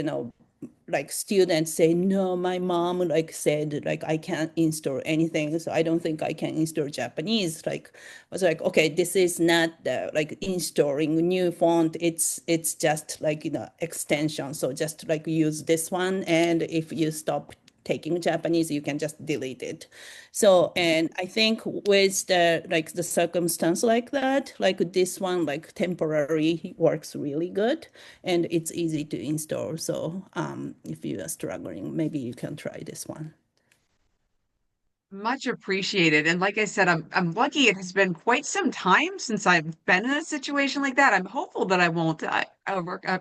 [SPEAKER 2] like students say, no, my mom like said, like I can't install anything, so I don't think I can install Japanese. Like I was like, okay, this is not the like installing new font. It's just like extension. So just like use this one, and if you stop taking Japanese, you can just delete it. So, and I think with the circumstance like that, like this one, like temporary works really good and it's easy to install. So if you are struggling, maybe you can try this one.
[SPEAKER 1] Much appreciated. And like I said, I'm lucky. It has been quite some time since I've been in a situation like that. I'm hopeful that I won't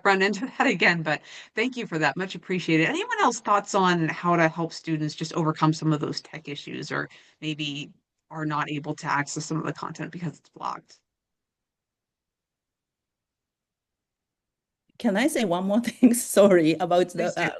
[SPEAKER 1] run into that again. But thank you for that. Much appreciated. Anyone else thoughts on how to help students just overcome some of those tech issues, or maybe are not able to access some of the content because it's blocked?
[SPEAKER 2] Can I say one more thing? Sorry about
[SPEAKER 1] Please do.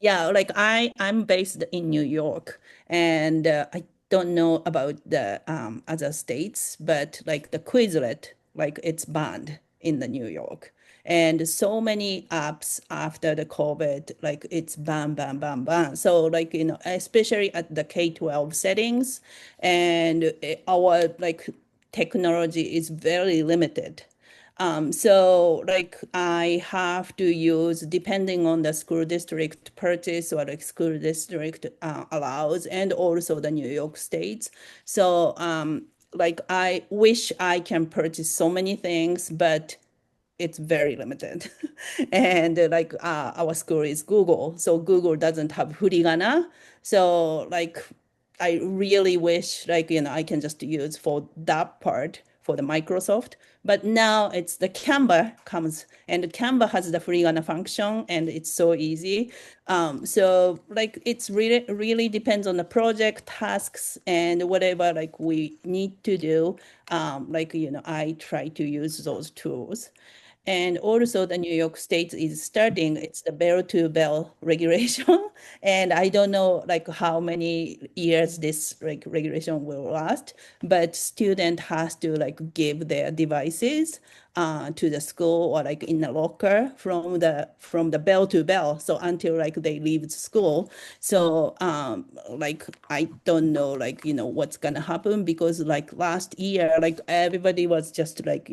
[SPEAKER 2] yeah, like I'm based in New York, and I don't know about the other states, but like the Quizlet, like it's banned in the New York. And so many apps after the COVID, like it's ban, ban, ban, ban. So like, especially at the K-12 settings, and our like technology is very limited. So like I have to use, depending on the school district purchase or like school district allows, and also the New York States. So like I wish I can purchase so many things, but it's very limited. And like our school is Google, so Google doesn't have furigana. So like I really wish like I can just use for that part for the Microsoft. But now it's the Canva comes, and Canva has the furigana function, and it's so easy. So like it's really depends on the project tasks and whatever like we need to do. Like I try to use those tools. And also the New York State is starting, it's the bell-to-bell regulation. And I don't know like how many years this like regulation will last, but student has to like give their devices to the school or like in a locker from the bell to bell. So until like they leave school. So like I don't know like what's gonna happen, because like last year like everybody was just like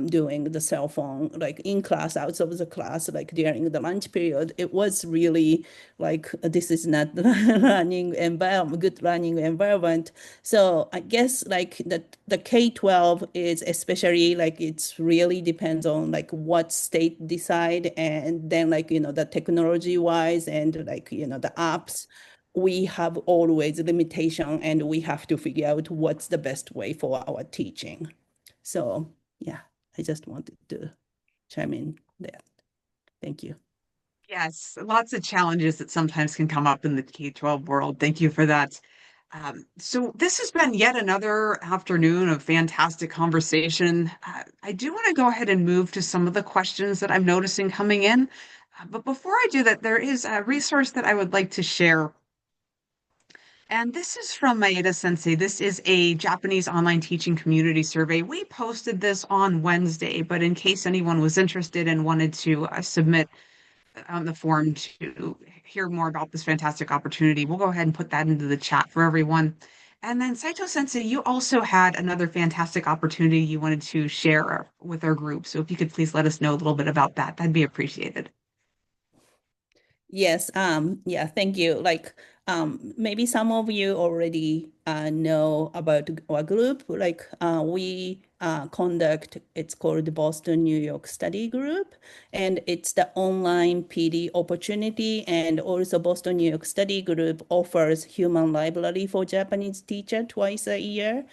[SPEAKER 2] doing the cell phone like in class, out of the class, like during the lunch period. It was really like this is not learning environment, good learning environment. So I guess like the K-12 is especially like it's really depends on like what state decide, and then like the technology wise and like the apps. We have always limitation, and we have to figure out what's the best way for our teaching. So yeah, I just wanted to chime in there. Thank you.
[SPEAKER 1] Yes, lots of challenges that sometimes can come up in the K-12 world. Thank you for that. So this has been yet another afternoon of fantastic conversation. I do want to go ahead and move to some of the questions that I'm noticing coming in. But before I do that, there is a resource that I would like to share. And this is from Maeda Sensei. This is a Japanese online teaching community survey. We posted this on Wednesday, but in case anyone was interested and wanted to submit on the form to hear more about this fantastic opportunity, we'll go ahead and put that into the chat for everyone. And then Saito Sensei, you also had another fantastic opportunity you wanted to share with our group. So if you could please let us know a little bit about that, that'd be appreciated.
[SPEAKER 2] Yes, yeah, thank you. Like, maybe some of you already know about our group. Like, we conduct, it's called Boston, New York Study Group, and it's the online PD opportunity. And also Boston, New York Study Group offers human library for Japanese teacher twice a year.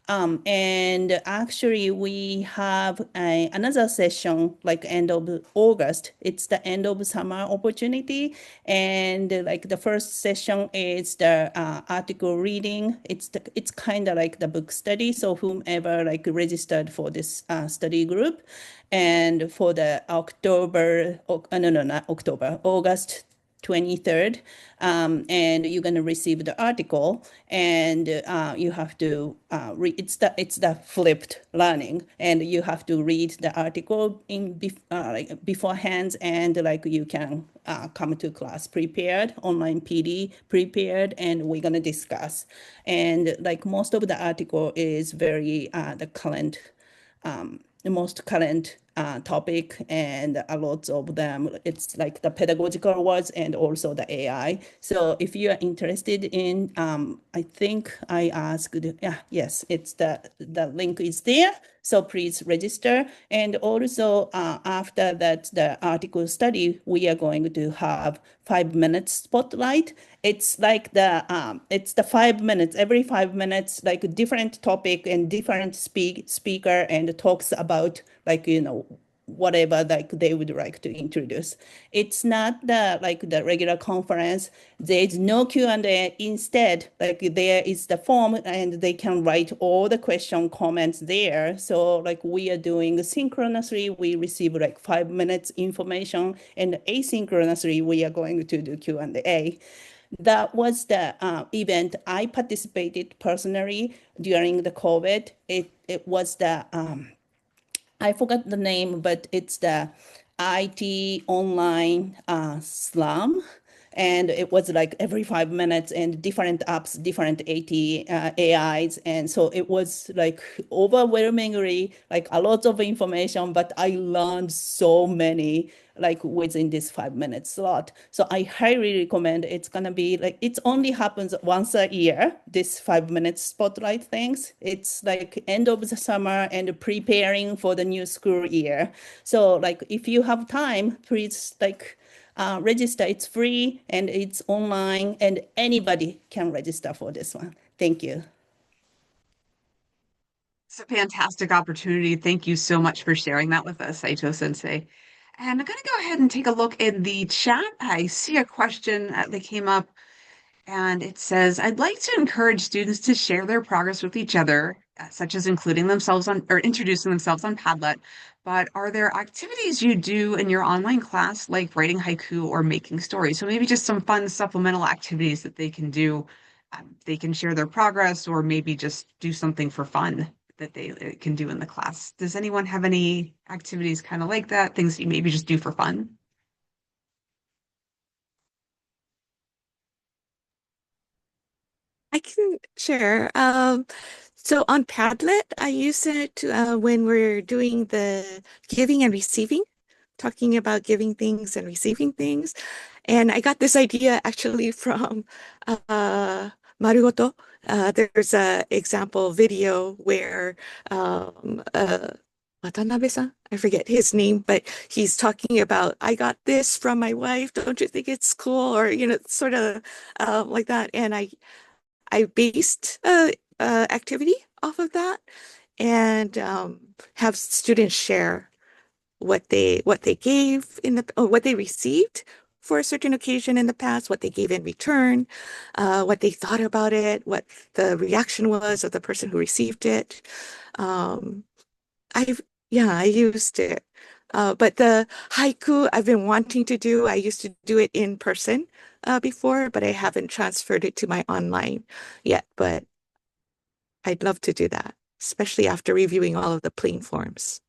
[SPEAKER 2] And actually, we have another session like end of August. It's the end of summer opportunity, and like the first session is the article reading. It's kind of like the book study. So whomever like registered for this study group, and for the not October, August 23rd, and you're going to receive the article, and you have to read. It's the flipped learning, and you have to read the article in like beforehand, and like you can come to class prepared, online PD prepared, and we're going to discuss. And like most of the article is very the current, the most current topic, and a lot of them, it's like the pedagogical words and also the AI. So if you are interested in, I think I asked, yes, it's the link is there. So please register. And also after that, the article study, we are going to have 5 minutes spotlight. It's like it's the 5 minutes, every 5 minutes, like a different topic and different speaker and talks about like, whatever like they would like to introduce. It's not like the regular conference. There is no Q&A. Instead, like there is the form, and they can write all the question comments there. So like we are doing synchronously, we receive like 5 minutes information, and asynchronously we are going to do Q&A. That was the event I participated personally during the COVID. It was the I forgot the name, but it's the IT online slam. And it was like every 5 minutes, and different apps, different AIs. And so it was like overwhelmingly like a lot of information, but I learned so many like within this 5 minute slot. So I highly recommend. It's gonna be like, it only happens once a year, this 5 minute spotlight things. It's like end of the summer and preparing for the new school year. So like if you have time, please like register. It's free and it's online, and anybody can register for this one. Thank you.
[SPEAKER 1] It's a fantastic opportunity. Thank you so much for sharing that with us, Saito Sensei. And I'm going to go ahead and take a look in the chat. I see a question that came up, and it says, I'd like to encourage students to share their progress with each other such as including themselves on or introducing themselves on Padlet. But are there activities you do in your online class, like writing haiku or making stories? So maybe just some fun supplemental activities that they can do. They can share their progress or maybe just do something for fun that they can do in the class. Does anyone have any activities kind of like that, things that you maybe just do for fun?
[SPEAKER 4] I can share. So on Padlet, I use it to, when we're doing the giving and receiving, talking about giving things and receiving things. And I got this idea actually from Marugoto. There's a example video where Watanabe-san, I forget his name, but he's talking about, I got this from my wife. Don't you think it's cool? Or, sort of like that. And I based activity off of that and have students share what they gave or what they received for a certain occasion in the past, what they gave in return, what they thought about it, what the reaction was of the person who received it. Um, I used it. But the haiku I've been wanting to do, I used to do it in person before, but I haven't transferred it to my online yet. But I'd love to do that, especially after reviewing all of the plain forms.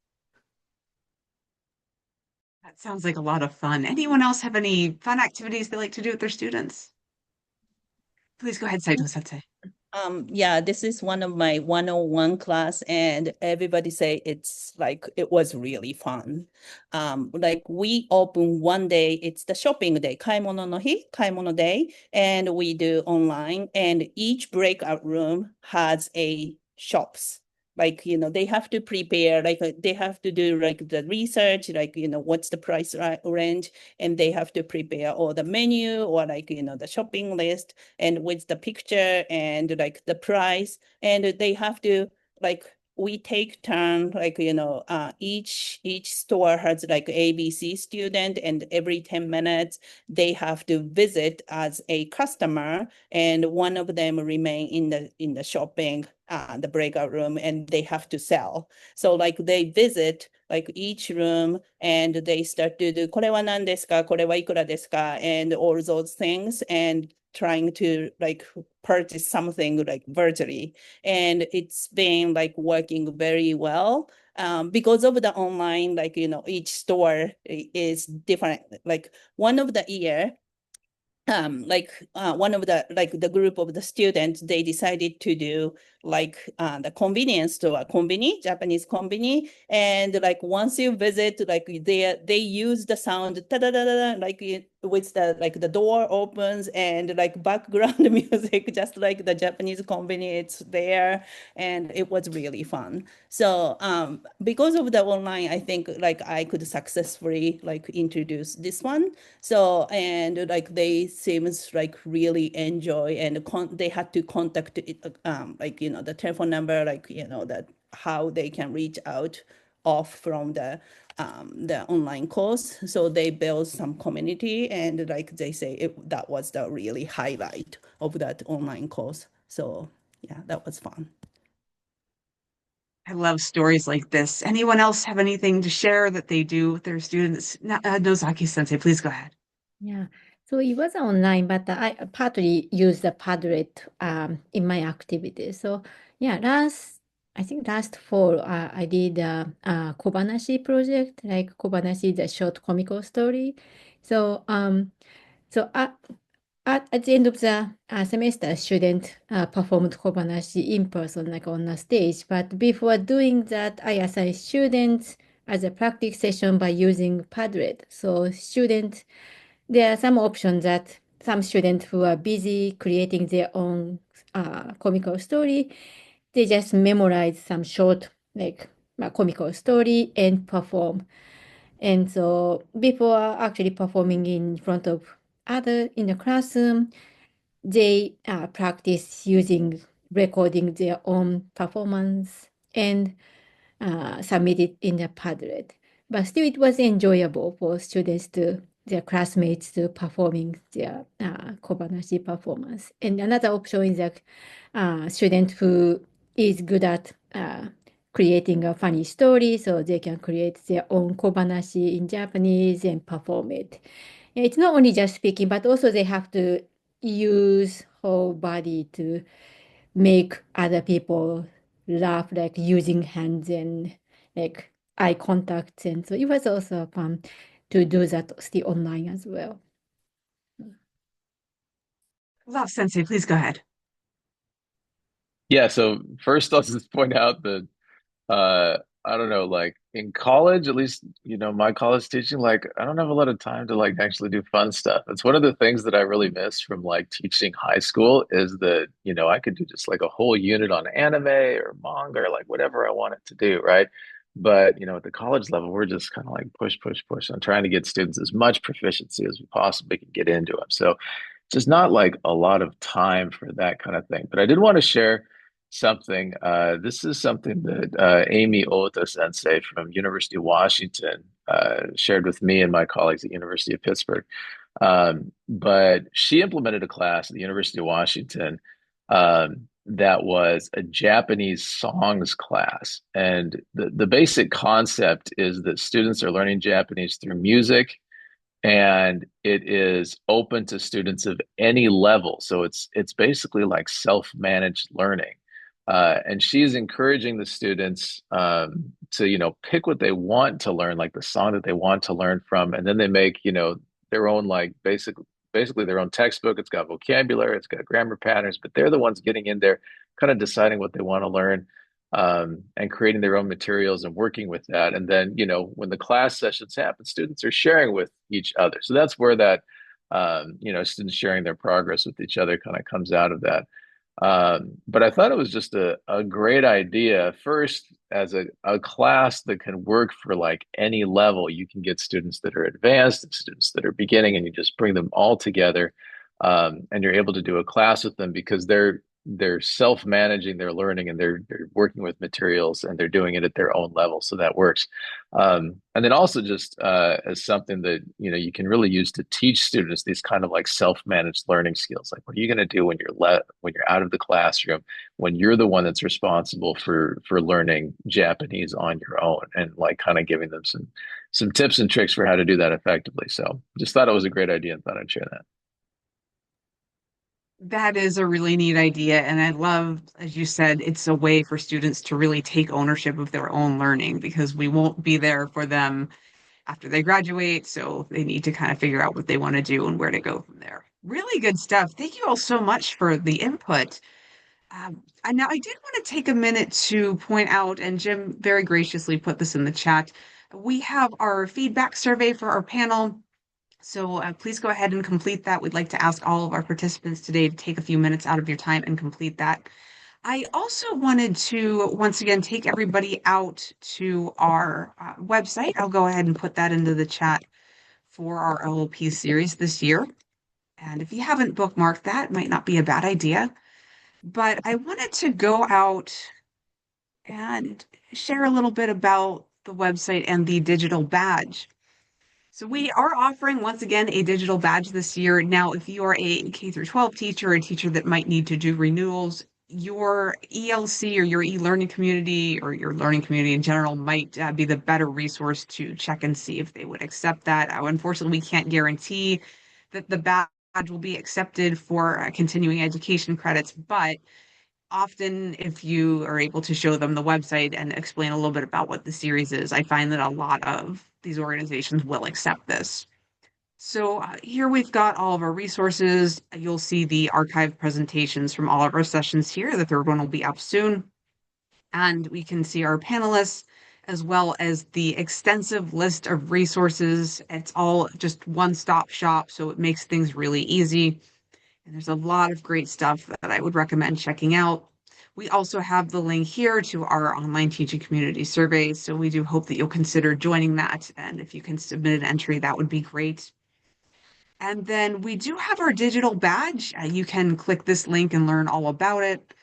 [SPEAKER 1] That sounds like a lot of fun. Anyone else have any fun activities they like to do with their students? Please go ahead, Saito Sensei.
[SPEAKER 2] Yeah, this is one of my 101 class, and everybody say it's like it was really fun. Like we open one day, it's the shopping day, 買い物の日, 買い物 day, and we do online, and each breakout room has a shops. Like, they have to prepare, like they have to do like the research, like, what's the price range, and they have to prepare all the menu or like, the shopping list and with the picture and like the price, and they have to like we take turn like each store has like ABC student, and every 10 minutes they have to visit as a customer, and one of them remain in the shopping the breakout room, and they have to sell. So like they visit like each room and they start to do これは何ですか?これはいくらですか? and all those things, and trying to like purchase something like virtually. And it's been like working very well because of the online, like, each store is different. Like one of the year, one of the like the group of the students, they decided to do like the convenience store, konbini, Japanese konbini, and like once you visit, like they use the sound da da da da, like with the like the door opens and like background music, just like the Japanese konbini, it's there, and it was really fun. So because of the online, I think like I could successfully like introduce this one. So, and like they seems like really enjoy, and they had to contact it, like, the telephone number, like, that how they can reach out off from the online course. So they build some community, and like they say that was the really highlight of that online course. So yeah, that was fun.
[SPEAKER 1] I love stories like this. Anyone else have anything to share that they do with their students? Nozaki Sensei, please go ahead.
[SPEAKER 3] Yeah. So it was online, but I partly used the Padlet in my activities. So yeah, I think last fall, I did a Kobanashi project. Like Kobanashi is a short comical story. So so at the end of the semester, student performed Kobanashi in person, like on a stage. But before doing that, I assigned students as a practice session by using Padlet. So there are some options that some students who are busy creating their own comical story, they just memorize some short, like comical story and perform. And so before actually performing in front of other in the classroom, they practice recording their own performance and submit it in the Padlet. But still, it was enjoyable for their classmates to performing their Kobanashi performance. And another option is that student who is good at creating a funny story, so they can create their own kobanashi in Japanese and perform it. It's not only just speaking, but also they have to use whole body to make other people laugh, like using hands and like eye contact. And so it was also fun to do that still online as well.
[SPEAKER 1] Love Sensei, please go ahead.
[SPEAKER 5] Yeah, so first I'll just point out that I don't know, like in college, at least, my college teaching, like I don't have a lot of time to like actually do fun stuff. It's one of the things that I really miss from like teaching high school is that, I could do just like a whole unit on anime or manga or like whatever I wanted to do, right? But, at the college level, we're just kind of like push, push, push on trying to get students as much proficiency as we possibly can get into them. So just not like a lot of time for that kind of thing. But I did want to share something. This is something that Amy Ota Sensei from University of Washington shared with me and my colleagues at University of Pittsburgh. But she implemented a class at the University of Washington that was a Japanese songs class. And the basic concept is that students are learning Japanese through music, and it is open to students of any level. So it's basically like self-managed learning. And she's encouraging the students to, pick what they want to learn, like the song that they want to learn from, and then they make, their own like basically their own textbook. It's got vocabulary, it's got grammar patterns, but they're the ones getting in there, kind of deciding what they want to learn, and creating their own materials and working with that. And then, when the class sessions happen, students are sharing with each other. So that's where that, students sharing their progress with each other kind of comes out of that. But I thought it was just a great idea. First, as a class that can work for like any level, you can get students that are advanced and students that are beginning, and you just bring them all together. And you're able to do a class with them because they're self-managing their learning, and they're working with materials, and they're doing it at their own level. So that works. And then also just as something that, you can really use to teach students these kind of like self-managed learning skills. Like, what are you going to do when you're out of the classroom, when you're the one that's responsible for learning Japanese on your own, and like kind of giving them some tips and tricks for how to do that effectively. So just thought it was a great idea and thought I'd share that.
[SPEAKER 1] That is a really neat idea. And I love, as you said, it's a way for students to really take ownership of their own learning, because we won't be there for them after they graduate. So they need to kind of figure out what they want to do and where to go from there. Really good stuff. Thank you all so much for the input. And now I did want to take a minute to point out, and Jim very graciously put this in the chat. We have our feedback survey for our panel. So please go ahead and complete that. We'd like to ask all of our participants today to take a few minutes out of your time and complete that. I also wanted to, once again, take everybody out to our website. I'll go ahead and put that into the chat for our OLP series this year. And if you haven't bookmarked that, it might not be a bad idea. But I wanted to go out and share a little bit about the website and the digital badge. So we are offering, once again, a digital badge this year. Now, if you are a K through 12 teacher, a teacher that might need to do renewals, your ELC or your e-learning community or your learning community in general might be the better resource to check and see if they would accept that. Unfortunately, we can't guarantee that the badge will be accepted for continuing education credits, but often if you are able to show them the website and explain a little bit about what the series is, I find that a lot of these organizations will accept this. So here we've got all of our resources. You'll see the archived presentations from all of our sessions here. The third one will be up soon. And we can see our panelists, as well as the extensive list of resources. It's all just one-stop shop, so it makes things really easy. And there's a lot of great stuff that I would recommend checking out. We also have the link here to our online teaching community survey. So we do hope that you'll consider joining that. And if you can submit an entry, that would be great. And then we do have our digital badge. You can click this link and learn all about it.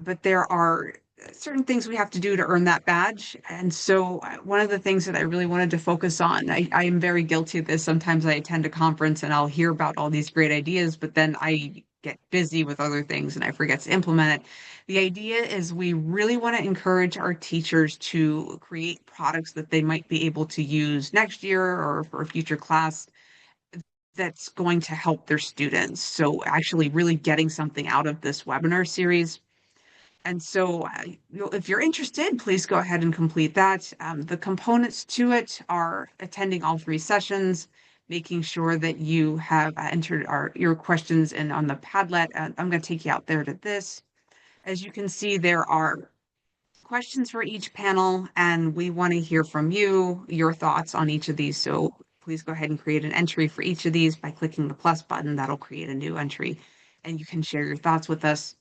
[SPEAKER 1] But there are certain things we have to do to earn that badge. And so one of the things that I really wanted to focus on, I am very guilty of this. Sometimes I attend a conference and I'll hear about all these great ideas, but then I get busy with other things and I forget to implement it. The idea is we really want to encourage our teachers to create products that they might be able to use next year or for a future class that's going to help their students. So actually really getting something out of this webinar series. And so if you're interested, please go ahead and complete that. The components to it are attending all 3 sessions, making sure that you have entered your questions in on the Padlet. I'm going to take you out there to this. As you can see, there are questions for each panel, and we want to hear from you, your thoughts on each of these. So please go ahead and create an entry for each of these by clicking the plus button. That'll create a new entry, and you can share your thoughts with us.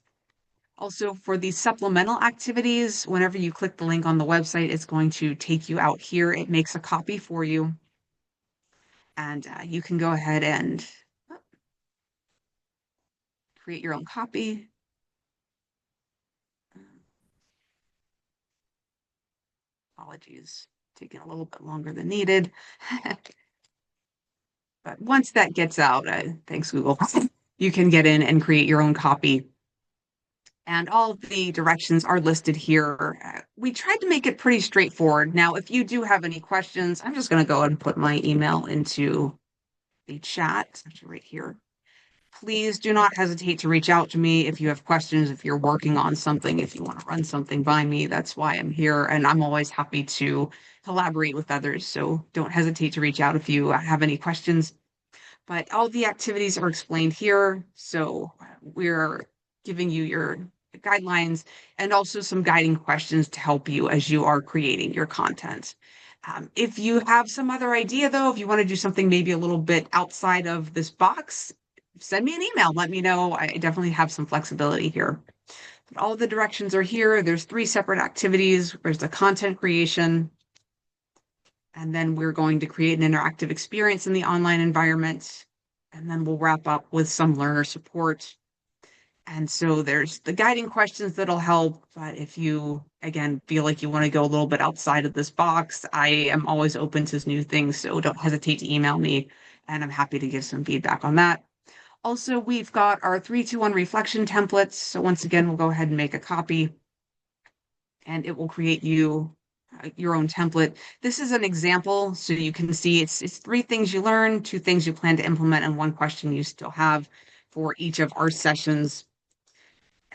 [SPEAKER 1] Also, for the supplemental activities, whenever you click the link on the website, it's going to take you out here. It makes a copy for you. And you can go ahead and create your own copy. Apologies, taking a little bit longer than needed. But once that gets out, thanks, Google, you can get in and create your own copy. And all of the directions are listed here. We tried to make it pretty straightforward. Now, if you do have any questions, I'm just going to go ahead and put my email into the chat, it's actually right here. Please do not hesitate to reach out to me if you have questions, if you're working on something, if you want to run something by me. That's why I'm here, and I'm always happy to collaborate with others. So don't hesitate to reach out if you have any questions. But all the activities are explained here. So we're giving you your guidelines and also some guiding questions to help you as you are creating your content. If you have some other idea, though, if you want to do something maybe a little bit outside of this box, send me an email. Let me know. I definitely have some flexibility here. But all the directions are here. There's 3 separate activities. There's the content creation. And then we're going to create an interactive experience in the online environment. And then we'll wrap up with some learner support. And so there's the guiding questions that'll help. But if you, again, feel like you want to go a little bit outside of this box, I am always open to new things. So don't hesitate to email me, and I'm happy to give some feedback on that. Also, we've got our 3-2-1 reflection templates. So once again, we'll go ahead and make a copy, and it will create you your own template. This is an example, so you can see it's 3 things you learn, 2 things you plan to implement, and 1 question you still have for each of our sessions.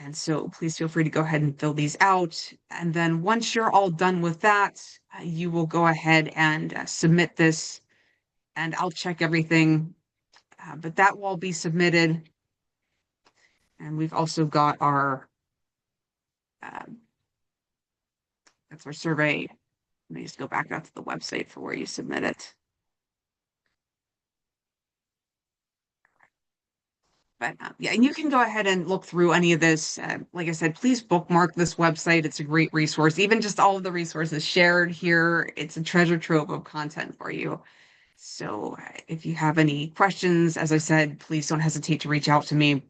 [SPEAKER 1] And so please feel free to go ahead and fill these out. And then once you're all done with that, you will go ahead and submit this, and I'll check everything. But that will be submitted. And we've also got our, that's our survey. Let me just go back out to the website for where you submit it. But yeah, and you can go ahead and look through any of this. Like I said, please bookmark this website. It's a great resource. Even just all of the resources shared here, it's a treasure trove of content for you. So if you have any questions, as I said, please don't hesitate to reach out to me.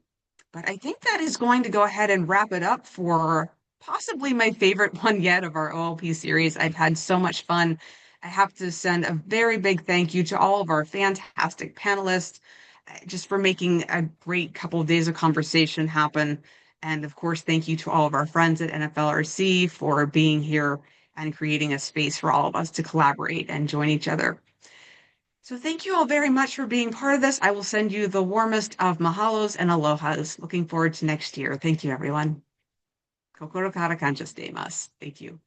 [SPEAKER 1] But I think that is going to go ahead and wrap it up for possibly my favorite one yet of our OLP series. I've had so much fun. I have to send a very big thank you to all of our fantastic panelists just for making a great couple of days of conversation happen. And of course, thank you to all of our friends at NFLRC for being here and creating a space for all of us to collaborate and join each other. So thank you all very much for being part of this. I will send you the warmest of mahalos and alohas. Looking forward to next year. Thank you, everyone. Kokoro kara kanja shite imasu. Thank you.